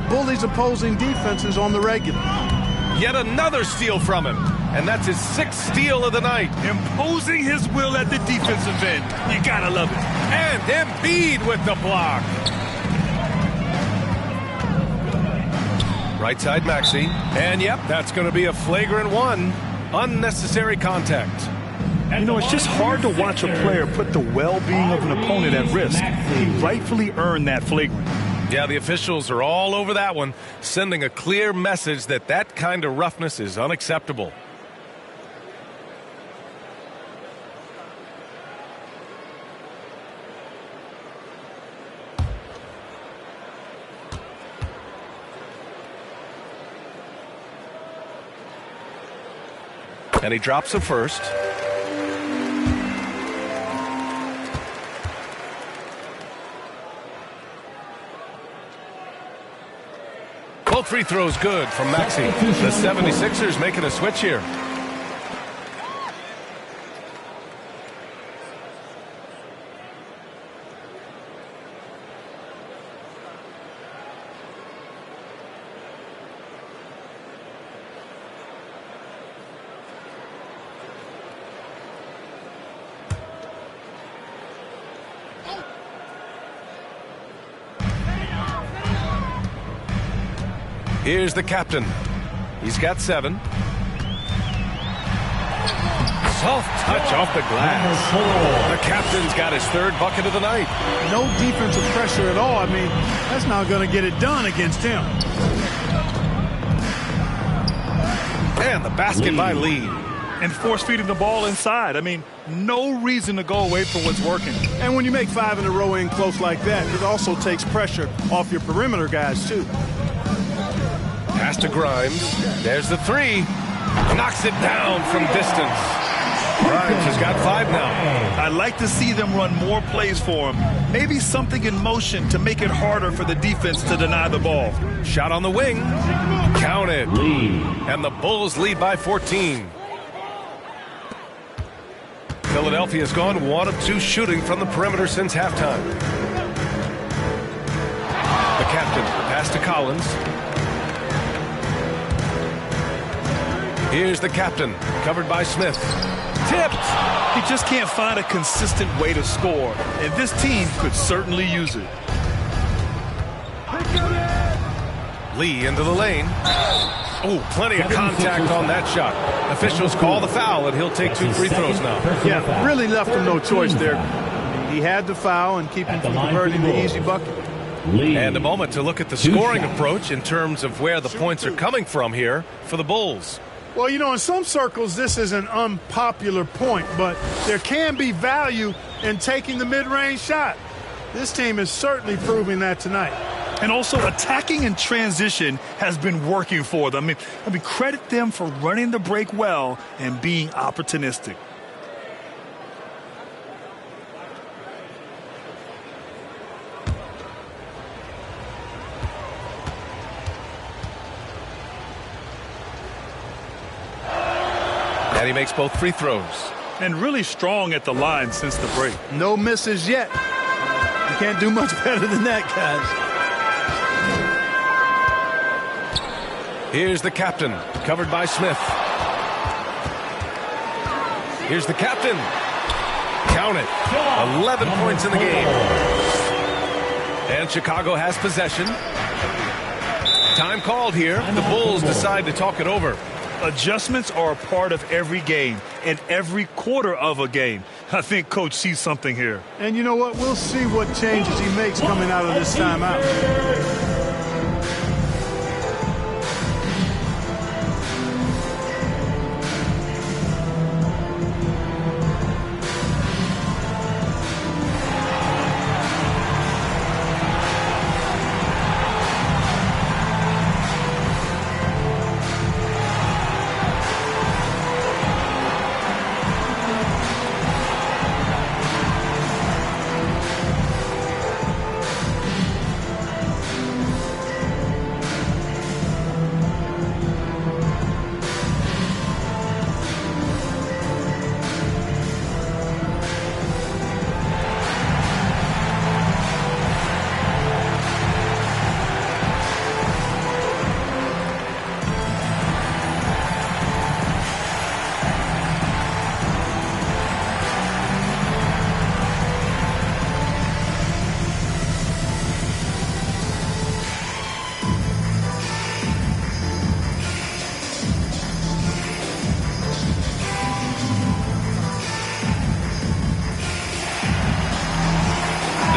bullies opposing defenses on the regular. Yet another steal from him, and that's his 6th steal of the night. Imposing his will at the defensive end. You gotta love it. And Embiid with the block. Right side Maxey. And yep, that's going to be a flagrant one. Unnecessary contact. You know, it's just hard to watch a player put the well-being of an opponent at risk. He rightfully earned that flagrant. Yeah, the officials are all over that one, sending a clear message that that kind of roughness is unacceptable. And he drops the first. Both free throws good from Maxey. The 76ers making a switch here. Here's the captain. He's got 7. Soft touch off the glass. The captain's got his 3rd bucket of the night. No defensive pressure at all. I mean, that's not going to get it done against him. And the basket by Lee. And force-feeding the ball inside. I mean, no reason to go away from what's working. And when you make 5 in a row in close like that, it also takes pressure off your perimeter guys, too. Pass to Grimes. There's the 3. Knocks it down from distance. Grimes has got 5 now. I'd like to see them run more plays for him. Maybe something in motion to make it harder for the defense to deny the ball. Shot on the wing. Counted. And the Bulls lead by 14. Philadelphia's gone 1 of 2 shooting from the perimeter since halftime. The captain. Pass to Collins. Here's the captain, covered by Smith. Tipped! He just can't find a consistent way to score, and this team could certainly use it. Lee into the lane. Oh, plenty of contact on that shot. Officials call the foul, and he'll take 2 free throws now. Yeah, really left him no choice there. He had the foul and keep him from converting the easy bucket. And a moment to look at the scoring approach in terms of where the points are coming from here for the Bulls. Well, you know, in some circles, this is an unpopular point, but there can be value in taking the mid-range shot. This team is certainly proving that tonight. And also, attacking in transition has been working for them. I mean, credit them for running the break well and being opportunistic. And he makes both free throws. And really strong at the line since the break. No misses yet. You can't do much better than that, guys. Here's the captain, covered by Smith. Here's the captain. Count it. 11 points in the game. And Chicago has possession. Time called here. The Bulls decide to talk it over. Adjustments are a part of every game and every quarter of a game. I think Coach sees something here. And you know what? We'll see what changes he makes coming out of this timeout.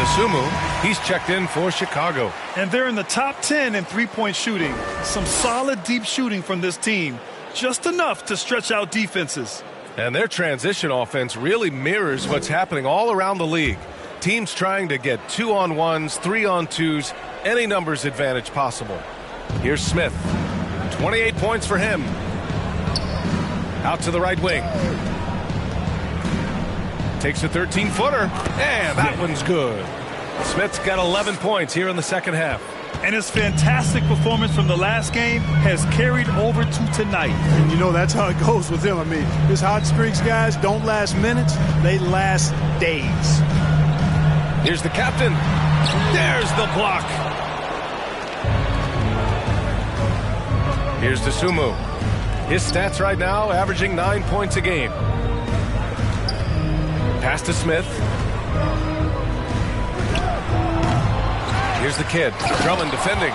Dosunmu, he's checked in for Chicago. And they're in the top 10 in three-point shooting. Some solid deep shooting from this team. Just enough to stretch out defenses. And their transition offense really mirrors what's happening all around the league. Teams trying to get 2-on-1s, 3-on-2s, any numbers advantage possible. Here's Smith. 28 points for him. Out to the right wing. Takes a 13-footer, and that one's good. Smith's got 11 points here in the second half. And his fantastic performance from the last game has carried over to tonight. And you know, that's how it goes with him. I mean, his hot streaks, guys, don't last minutes. They last days. Here's the captain. There's the block. Here's Dosunmu. His stats right now averaging 9 points a game. Pass to Smith. Here's the kid. Drummond defending.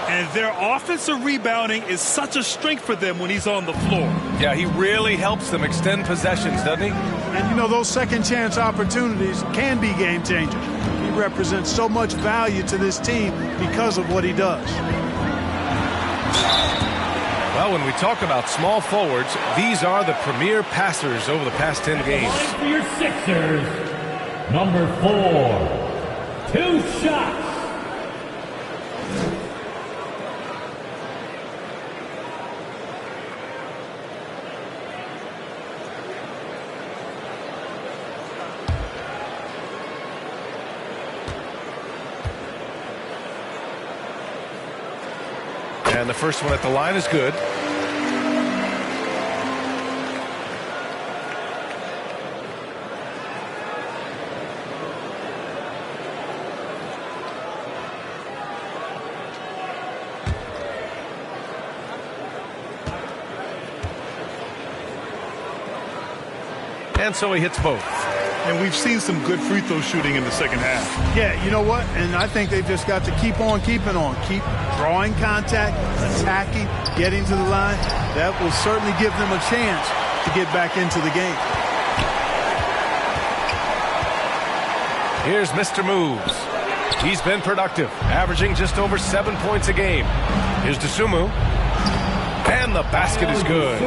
And their offensive rebounding is such a strength for them when he's on the floor. Yeah, he really helps them extend possessions, doesn't he? And, you know, those second-chance opportunities can be game changers. He represents so much value to this team because of what he does. Well, when we talk about small forwards, these are the premier passers over the past 10 games. For your Sixers, number 4, 2 shots. And the first one at the line is good. And so he hits both. And we've seen some good free throw shooting in the second half. Yeah, you know what? And I think they've just got to keep on keeping on. Keep drawing contact, attacking, getting to the line. That will certainly give them a chance to get back into the game. Here's Mr. Moves. He's been productive, averaging just over 7 points a game. Here's Dosunmu. And the basket is good.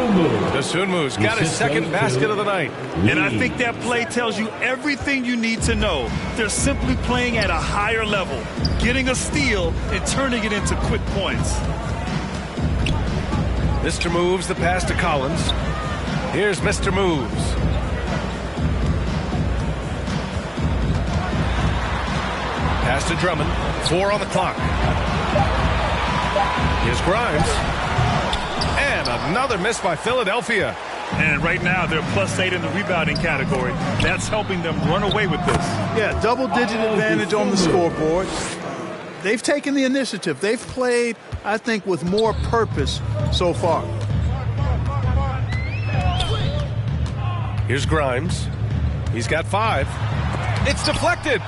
Dosunmu's got his second basket of the night. And I think that play tells you everything you need to know. They're simply playing at a higher level, getting a steal and turning it into quick points. Mr. Moves the pass to Collins. Here's Mr. Moves. Pass to Drummond. 4 on the clock. Here's Grimes. And another miss by Philadelphia. And right now they're +8 in the rebounding category. That's helping them run away with this. Yeah, double-digit advantage on the scoreboard. They've taken the initiative. They've played, I think, with more purpose so far. Here's Grimes. He's got 5. It's deflected.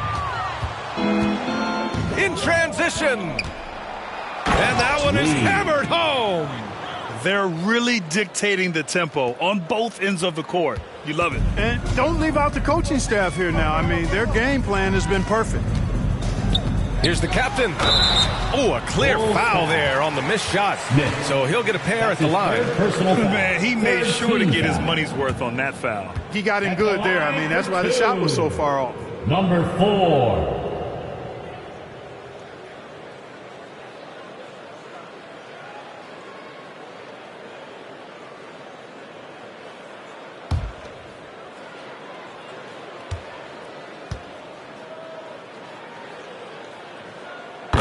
In transition. And that one is hammered home. They're really dictating the tempo on both ends of the court. You love it. And don't leave out the coaching staff here now. I mean, their game plan has been perfect. Here's the captain. Oh, a clear foul there on the missed shot. So he'll get a pair at the line. Man, he made sure to get his money's worth on that foul. He got him good there. I mean, that's why the shot was so far off. Number 4.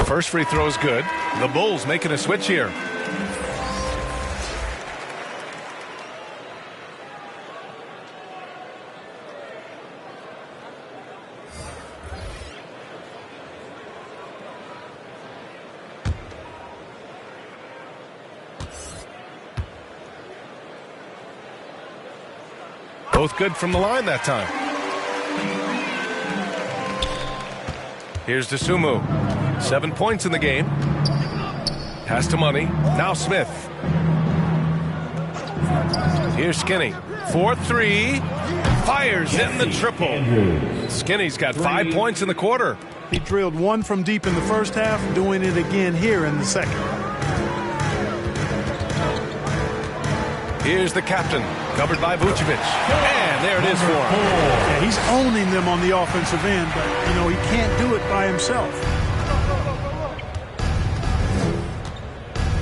First free throw is good. The Bulls making a switch here. Both good from the line that time. Here's Dosunmu. 7 points in the game. Pass to Money. Now Smith. Here's Skinny. 4-3. Fires in the triple. Skinny's got 5 points in the quarter. He drilled one from deep in the first half, doing it again here in the second. Here's the captain, covered by Vucevic. And there it is for him. Yeah, he's owning them on the offensive end, but, you know, he can't do it by himself.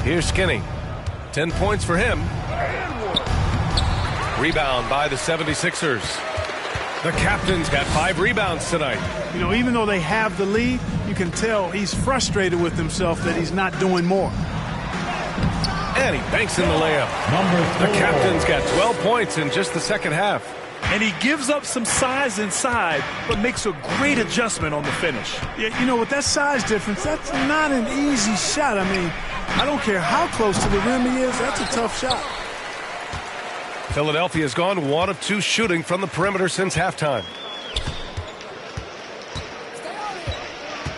Here's Skinny. 10 points for him. Rebound by the 76ers. The captain's got 5 rebounds tonight. You know, even though they have the lead, you can tell he's frustrated with himself that he's not doing more. And he banks in the layup. The captain's got 12 points in just the second half. And he gives up some size inside, but makes a great adjustment on the finish. Yeah, you know, with that size difference, that's not an easy shot. I mean, I don't care how close to the rim he is, that's a tough shot. Philadelphia's gone 1 of 2 shooting from the perimeter since halftime.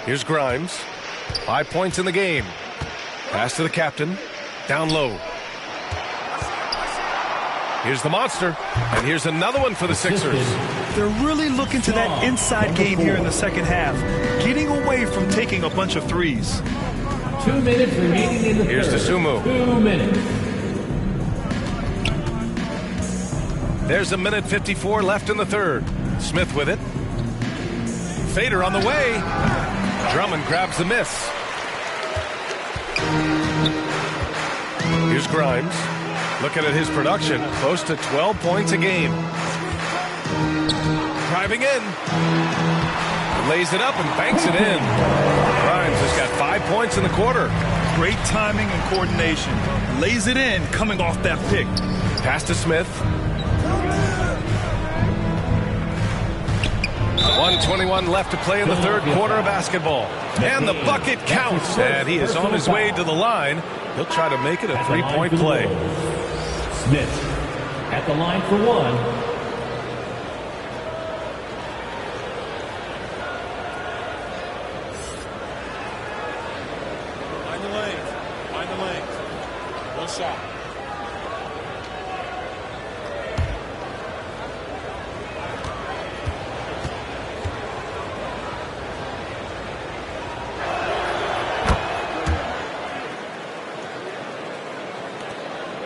Here's Grimes. 5 points in the game. Pass to the captain. Down low. Here's the monster. And here's another one for the Sixers. They're really looking to that inside game here in the second half, getting away from taking a bunch of threes. 2 minutes remaining in the Here's third. Dosunmu. 2 minutes. There's 1:54 left in the third. Smith with it. Fader on the way. Drummond grabs the miss. Here's Grimes. Looking at his production, close to 12 points a game. Driving in. Lays it up and banks it in. Grimes has got 5 points in the quarter. Great timing and coordination. Lays it in coming off that pick. Pass to Smith. 1:21 left to play in the third quarter of basketball. And the bucket counts. And he is on his way to the line. He'll try to make it a 3-point play. Smith at the line for one. Find the lanes. Find the lanes. One shot.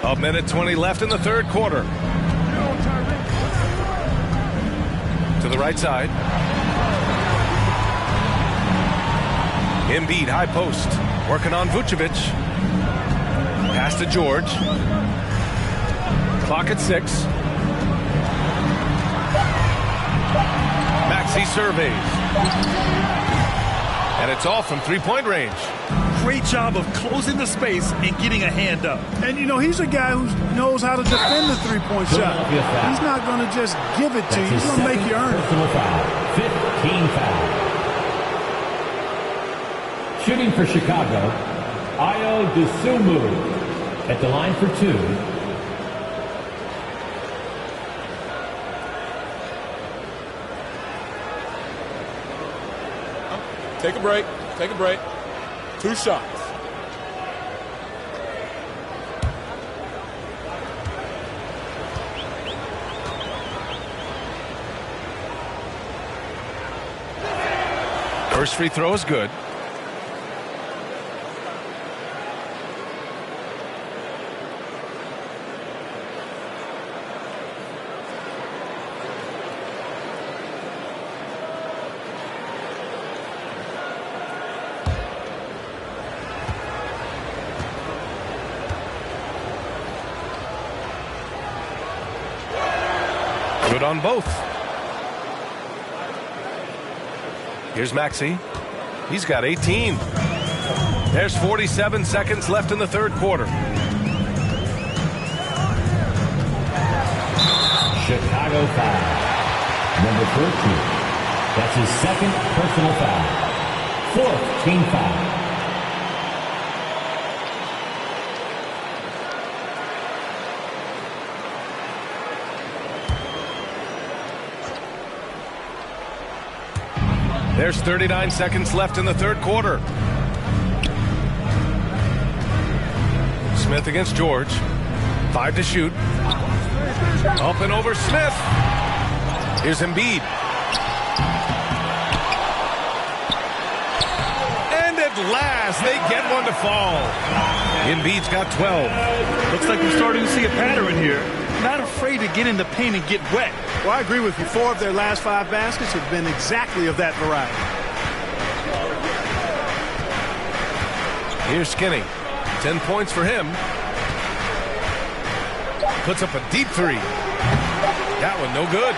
A 1:20 left in the third quarter. To the right side. Embiid, high post. Working on Vucevic. Pass to George. Clock at 6. Maxey surveys. And it's off from 3-point range. Great job of closing the space and getting a hand up. And, you know, he's a guy who knows how to defend the three-point shot. He's not going to just give it to you. He's going to make you earn it. 15 foul. Shooting for Chicago, Ayo Dosunmu at the line for 2. Take a break. Take a break. 2 shots. First free throw is good. Good on both. Here's Maxey. He's got 18. There's 47 seconds left in the third quarter. Chicago foul. Number 13. That's his second personal foul. 4th team foul. There's 39 seconds left in the third quarter. Smith against George. 5 to shoot. Up and over Smith. Here's Embiid. And at last, they get one to fall. Embiid's got 12. Looks like we're starting to see a pattern here. Not afraid to get in the paint and get wet. Well, I agree with you. 4 of their last 5 baskets have been exactly of that variety. Here's Skinny. 10 points for him. Puts up a deep 3. That one no good.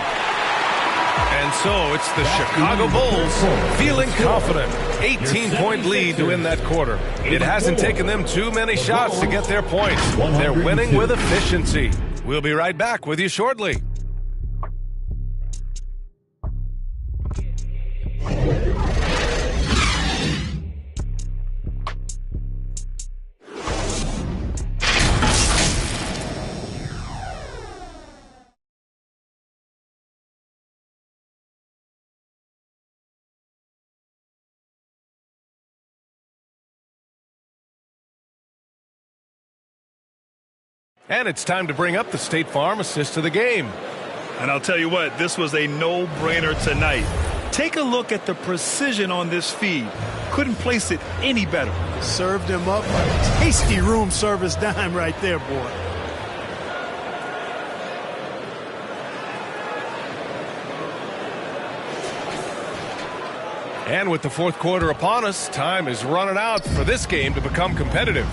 And so it's the Chicago Bulls feeling confident. 18-point lead to win that quarter. It hasn't taken them too many shots to get their points. They're winning with efficiency. We'll be right back with you shortly. And it's time to bring up the State Farm assist of the game. And I'll tell you what, this was a no-brainer tonight. Take a look at the precision on this feed. Couldn't place it any better. Served him up a tasty room service dime right there, boy. And with the fourth quarter upon us, time is running out for this game to become competitive.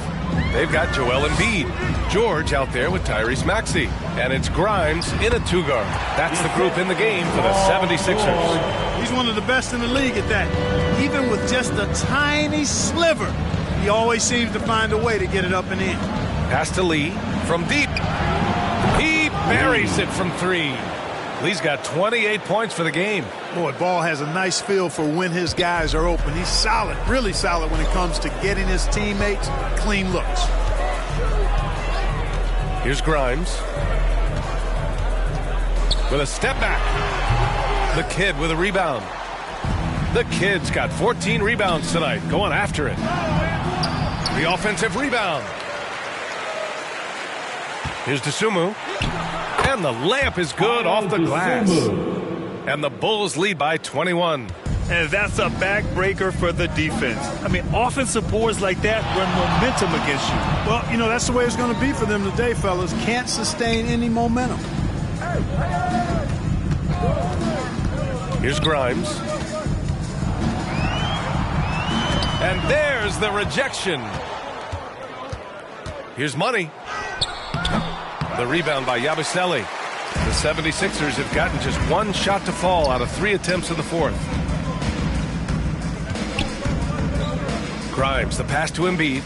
They've got Joel Embiid, George out there with Tyrese Maxey, and it's Grimes in a 2-guard. That's the group in the game for the 76ers. He's one of the best in the league at that. Even with just a tiny sliver, he always seems to find a way to get it up and in. Pass to Lee from deep. He buries it from 3. Lee's got 28 points for the game. Boy, Ball has a nice feel for when his guys are open. He's solid, really solid when it comes to getting his teammates clean looks. Here's Grimes with a step back. The Kid with a rebound. The Kid's got 14 rebounds tonight, going after it. The offensive rebound. Here's Dosunmu. And the layup is good off the glass. And the Bulls lead by 21. And that's a backbreaker for the defense. I mean, offensive boards like that run momentum against you. Well, you know, that's the way it's going to be for them today, fellas. Can't sustain any momentum. Here's Grimes. And there's the rejection. Here's Money. The rebound by Yabusele. The 76ers have gotten just 1 shot to fall out of 3 attempts in the fourth. Grimes, the pass to Embiid.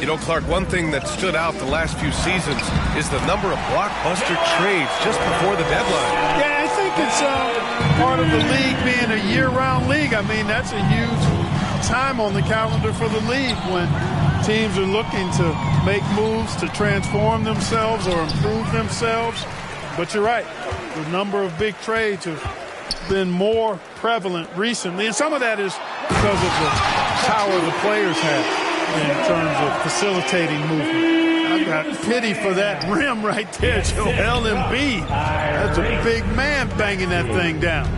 You know, Clark, one thing that stood out the last few seasons is the number of blockbuster trades just before the deadline. Yeah, I think it's part of the league being a year-round league. I mean, that's a huge time on the calendar for the league when teams are looking to make moves to transform themselves or improve themselves. But you're right. The number of big trades have been more prevalent recently. And some of that is because of the power the players have in terms of facilitating movement. I've got pity for that rim right there, Joel Embiid. That's a big man banging that thing down.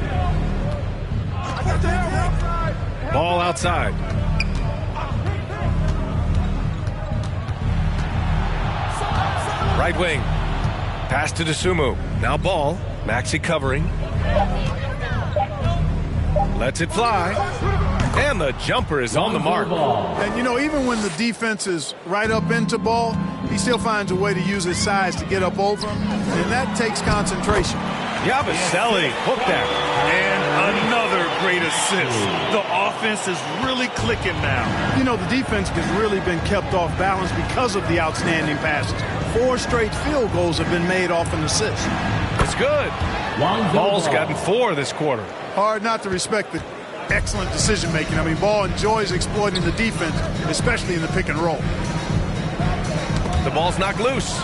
Ball outside. Right wing. Pass to Dosunmu. Now Ball. Maxey covering. Lets it fly. And the jumper is on the mark. And, you know, even when the defense is right up into Ball, he still finds a way to use his size to get up over him. And that takes concentration. Yabusele hooked that. And another great assist. The offense is really clicking now. You know, the defense has really been kept off balance because of the outstanding passes. 4 straight field goals have been made off an assist. It's good. Ball's gotten 4 this quarter. Hard not to respect the excellent decision-making. I mean, Ball enjoys exploiting the defense, especially in the pick and roll. The ball's knocked loose.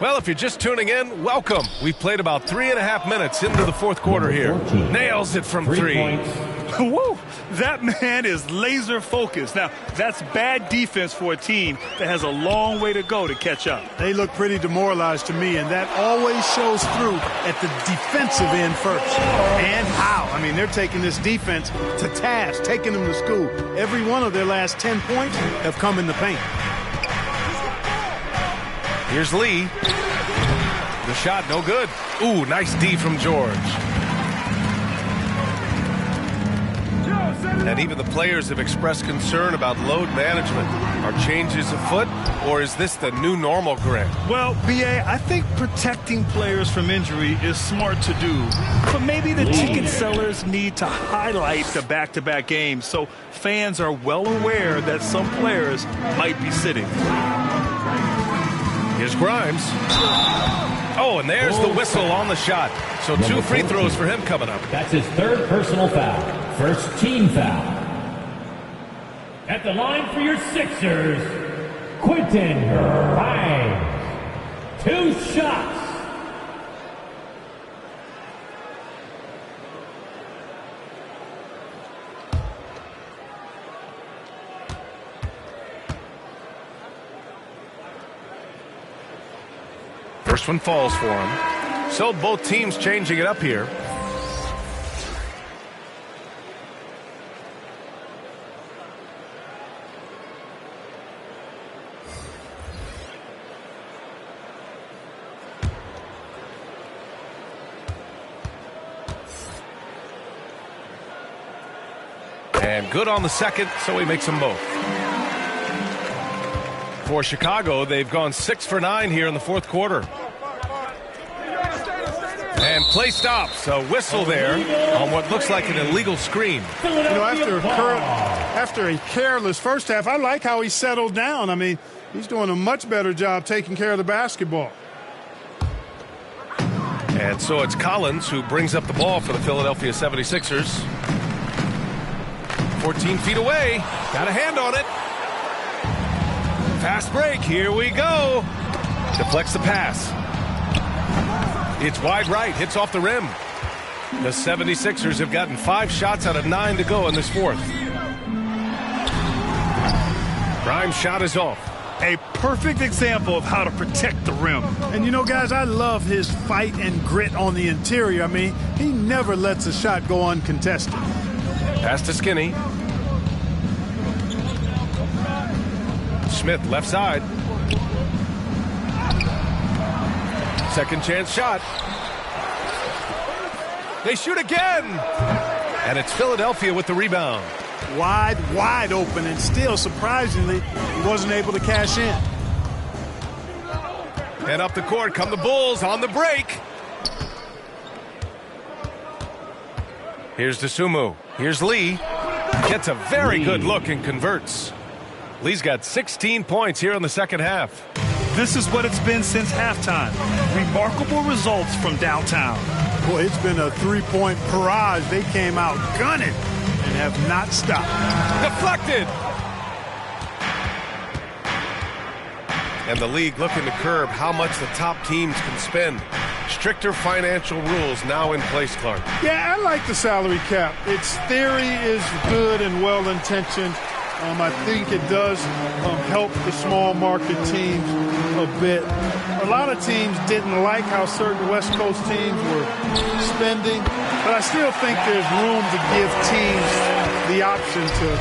Well, if you're just tuning in, welcome. We've played about 3.5 minutes into the fourth quarter here. Nails it from 3. Woo! That man is laser focused. Now, that's bad defense for a team that has a long way to go to catch up. They look pretty demoralized to me, and that always shows through at the defensive end first. And how? I mean, they're taking this defense to task, taking them to school. Every one of their last 10 points have come in the paint. Here's Lee. The shot, no good. Ooh, nice D from George. And even the players have expressed concern about load management. Are changes afoot, or is this the new normal, Greg? Well, B.A., I think protecting players from injury is smart to do. But maybe the ticket sellers need to highlight the back-to-back games so fans are well aware that some players might be sitting. Here's Grimes. Oh, and there's the whistle on the shot. So 2 free throws for him coming up. That's his 3rd personal foul. First team foul. At the line for your Sixers, Quentin Grimes. 2 shots. First one falls for him. So both teams changing it up here. And good on the second, so he makes them both. For Chicago, they've gone 6 for 9 here in the fourth quarter. And play stops. A whistle there on what looks like an illegal screen. You know, after a careless first half, I like how he settled down. I mean, he's doing a much better job taking care of the basketball. And so it's Collins who brings up the ball for the Philadelphia 76ers. 14 feet away. Got a hand on it. Fast break. Here we go. Deflects the pass. It's wide right. Hits off the rim. The 76ers have gotten 5 shots out of 9 to go in this fourth. Grimes' shot is off. A perfect example of how to protect the rim. And, you know, guys, I love his fight and grit on the interior. I mean, he never lets a shot go uncontested. Pass to Skinny. Smith, left side. Second chance shot. They shoot again. And it's Philadelphia with the rebound. Wide open, and still, surprisingly, he wasn't able to cash in. And up the court come the Bulls on the break. Here's DeSumo. Here's Lee. Gets a very good look and converts. Lee's got 16 points here in the second half. This is what it's been since halftime. Remarkable results from downtown. Boy, it's been a 3-point barrage. They came out gunning and have not stopped. Deflected. And the league looking to curb how much the top teams can spend. Stricter financial rules now in place, Clark. Yeah, I like the salary cap. Its theory is good and well-intentioned. I think it does help the small market teams a bit. A lot of teams didn't like how certain West Coast teams were spending, but I still think there's room to give teams the option to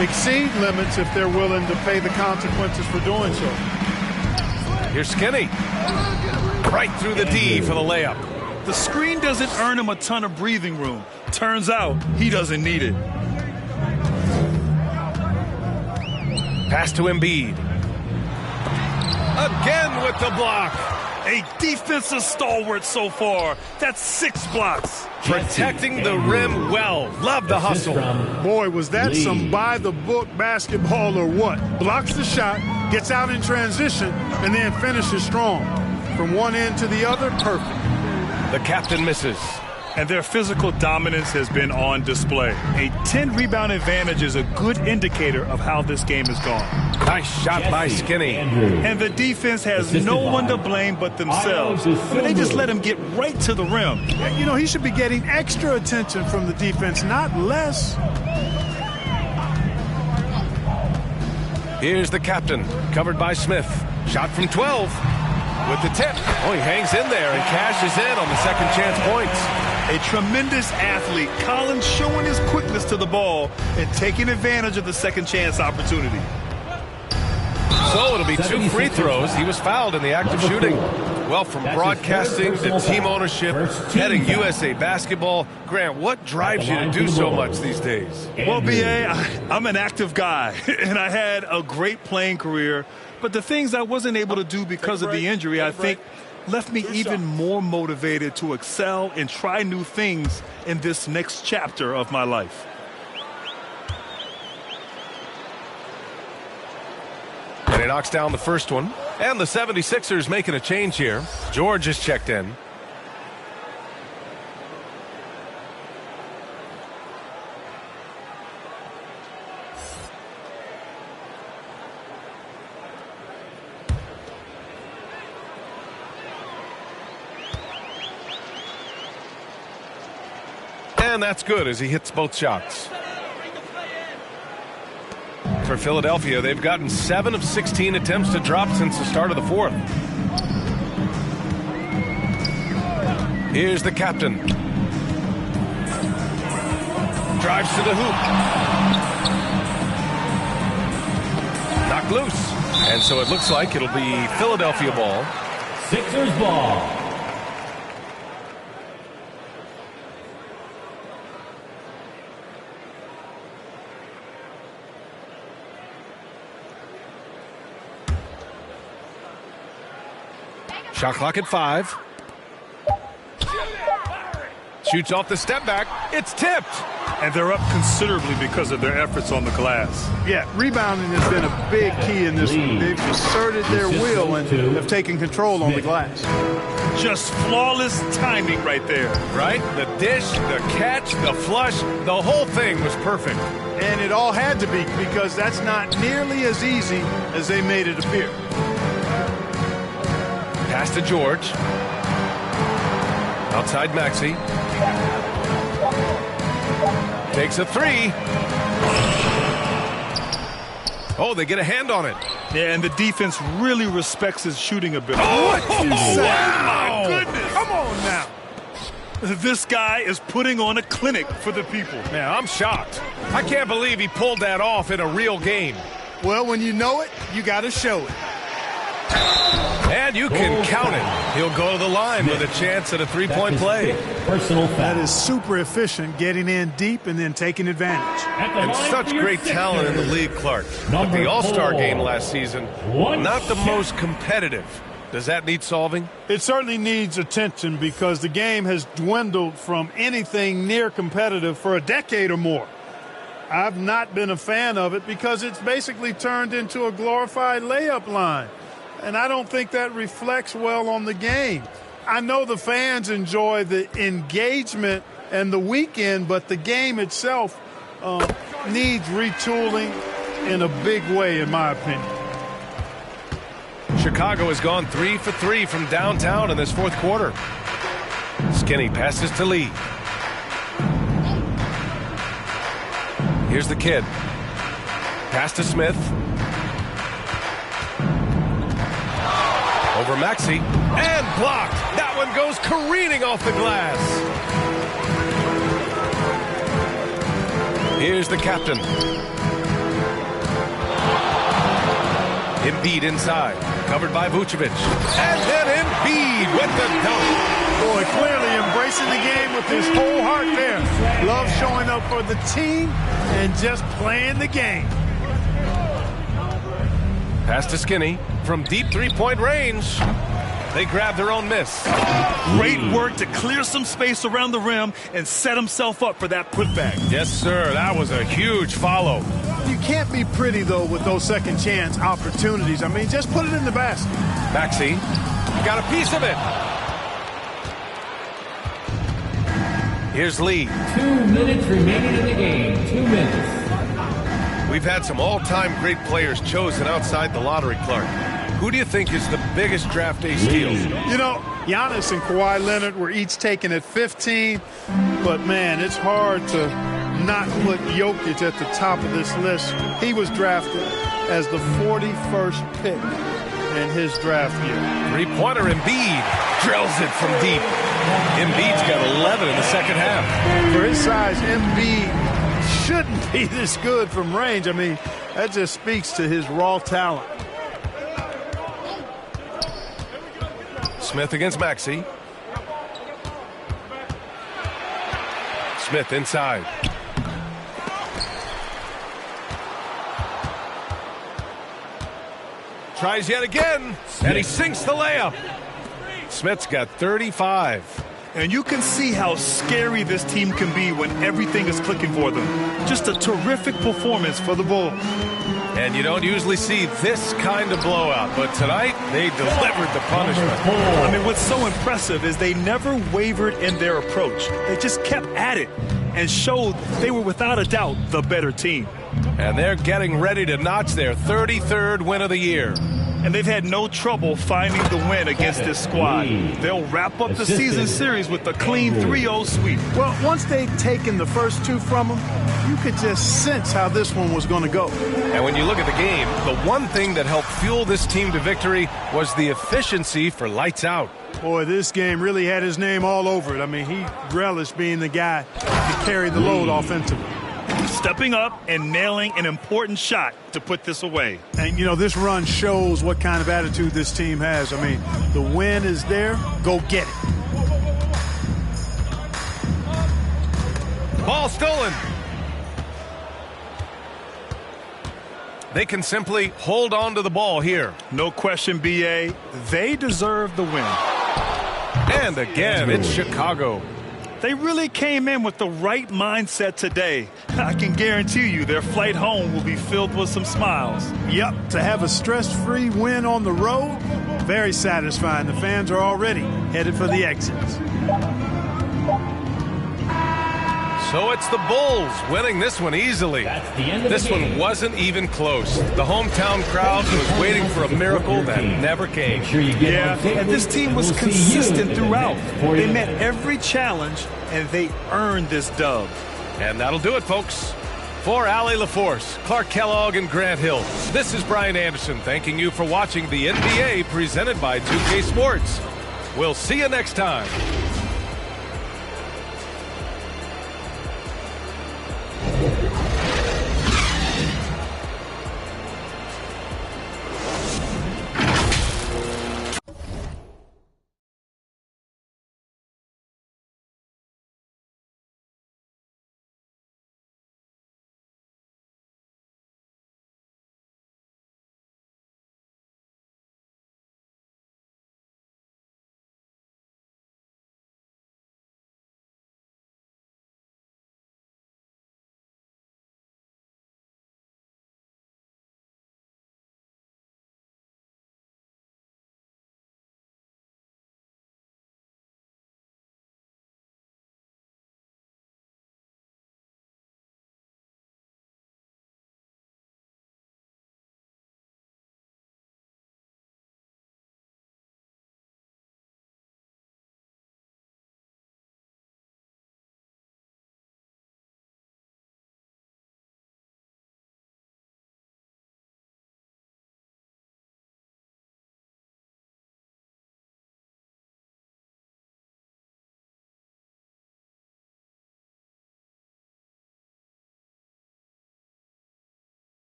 exceed limits if they're willing to pay the consequences for doing so. Here's Skinny. Right through the D for the layup. The screen doesn't earn him a ton of breathing room. Turns out he doesn't need it. Pass to Embiid. Again with the block. A defensive stalwart so far. That's 6 blocks. Protecting the rim well. Love the hustle. Boy, was that some by-the-book basketball or what? Blocks the shot, gets out in transition, and then finishes strong. From one end to the other, perfect. The captain misses. And their physical dominance has been on display. A 10-rebound advantage is a good indicator of how this game has gone. Nice shot by Skinny. And the defense has no one to blame but themselves. They just let him get right to the rim. You know, he should be getting extra attention from the defense, not less. Here's the captain, covered by Smith. Shot from 12 with the tip. Oh, he hangs in there and cashes in on the second chance points. A tremendous athlete, Collins showing his quickness to the ball and taking advantage of the second chance opportunity. So it'll be 2 free throws. He was fouled in the act of shooting. Well, from broadcasting to team ownership, heading USA Basketball, Grant, what drives you to do so much these days? Well, B.A., I'm an active guy, and I had a great playing career, but the things I wasn't able to do because of the injury, I think, left me even more motivated to excel and try new things in this next chapter of my life. And he knocks down the first one. And the 76ers making a change here. George is checked in. And that's good as he hits both shots. For Philadelphia, they've gotten 7 of 16 attempts to drop since the start of the fourth. Here's the captain. Drives to the hoop. Knocked loose. And so it looks like it'll be Philadelphia ball. Sixers ball. Shot clock at 5. Shoots off the step back. It's tipped. And they're up considerably because of their efforts on the glass. Yeah, rebounding has been a big key in this one. They've asserted their will and have taken control on the glass. Just flawless timing right there. Right? The dish, the catch, the flush, the whole thing was perfect. And it all had to be because that's not nearly as easy as they made it appear. Pass to George. Outside Maxey. Takes a 3. Oh, they get a hand on it. Yeah, and the defense really respects his shooting ability. Oh, my goodness. Come on now. This guy is putting on a clinic for the people. Man, I'm shocked. I can't believe he pulled that off in a real game. Well, when you know it, you got to show it. And you can count it. He'll go to the line with a chance at a three-point play. Personal foul. That is super efficient, getting in deep and then taking advantage. And such great talent in the league, Clark. But the All-Star game last season, not the most competitive. Does that need solving? It certainly needs attention because the game has dwindled from anything near competitive for a decade or more. I've not been a fan of it because it's basically turned into a glorified layup line. And I don't think that reflects well on the game. I know the fans enjoy the engagement and the weekend, but the game itself needs retooling in a big way, in my opinion. Chicago has gone 3 for 3 from downtown in this fourth quarter. Skinny passes to Lee. Here's the kid. Pass to Smith. Over Maxey. And blocked. That one goes careening off the glass. Here's the captain. Embiid inside. Covered by Vucevic. And then Embiid with the dunk. Boy, clearly embracing the game with his whole heart there. Love showing up for the team and just playing the game. Pass to Skinny from deep three-point range. They grab their own miss. Great work to clear some space around the rim and set himself up for that putback. Yes, sir. That was a huge follow. You can't be pretty, though, with those second chance opportunities. I mean, just put it in the basket. Maxey got a piece of it. Here's Lee. 2 minutes remaining in the game. 2 minutes. We've had some all-time great players chosen outside the lottery, Clark. Who do you think is the biggest draft day steal? You know, Giannis and Kawhi Leonard were each taken at 15, but man, it's hard to not put Jokic at the top of this list. He was drafted as the 41st pick in his draft year. Three-pointer Embiid drills it from deep. Embiid's got 11 in the second half. For his size, Embiid shouldn't be this good from range. I mean, that just speaks to his raw talent. Smith against Maxey. Smith inside. Tries yet again, and he sinks the layup. Smith's got 35. And you can see how scary this team can be when everything is clicking for them. Just a terrific performance for the Bulls. And you don't usually see this kind of blowout, but tonight they delivered the punishment. I mean, what's so impressive is they never wavered in their approach. They just kept at it and showed they were without a doubt the better team. And they're getting ready to notch their 33rd win of the year. And they've had no trouble finding the win against this squad. They'll wrap up the season series with a clean 3-0 sweep. Well, once they'd taken the first two from them, you could just sense how this one was going to go. And when you look at the game, the one thing that helped fuel this team to victory was the efficiency for lights out. Boy, this game really had his name all over it. I mean, he relished being the guy to carry the load offensively. Stepping up and nailing an important shot to put this away. And, you know, this run shows what kind of attitude this team has. I mean, the win is there. Go get it. Ball stolen. They can simply hold on to the ball here. No question, B.A. They deserve the win. And again, it's Chicago. They really came in with the right mindset today. I can guarantee you their flight home will be filled with some smiles. Yep, to have a stress-free win on the road, very satisfying. The fans are already headed for the exits. So it's the Bulls winning this one easily. This one wasn't even close. The hometown crowd was waiting for a miracle that never came. Yeah, and this team was consistent throughout. They met every challenge, and they earned this dub. And that'll do it, folks. For Allie LaForce, Clark Kellogg, and Grant Hill, this is Brian Anderson thanking you for watching the NBA presented by 2K Sports. We'll see you next time.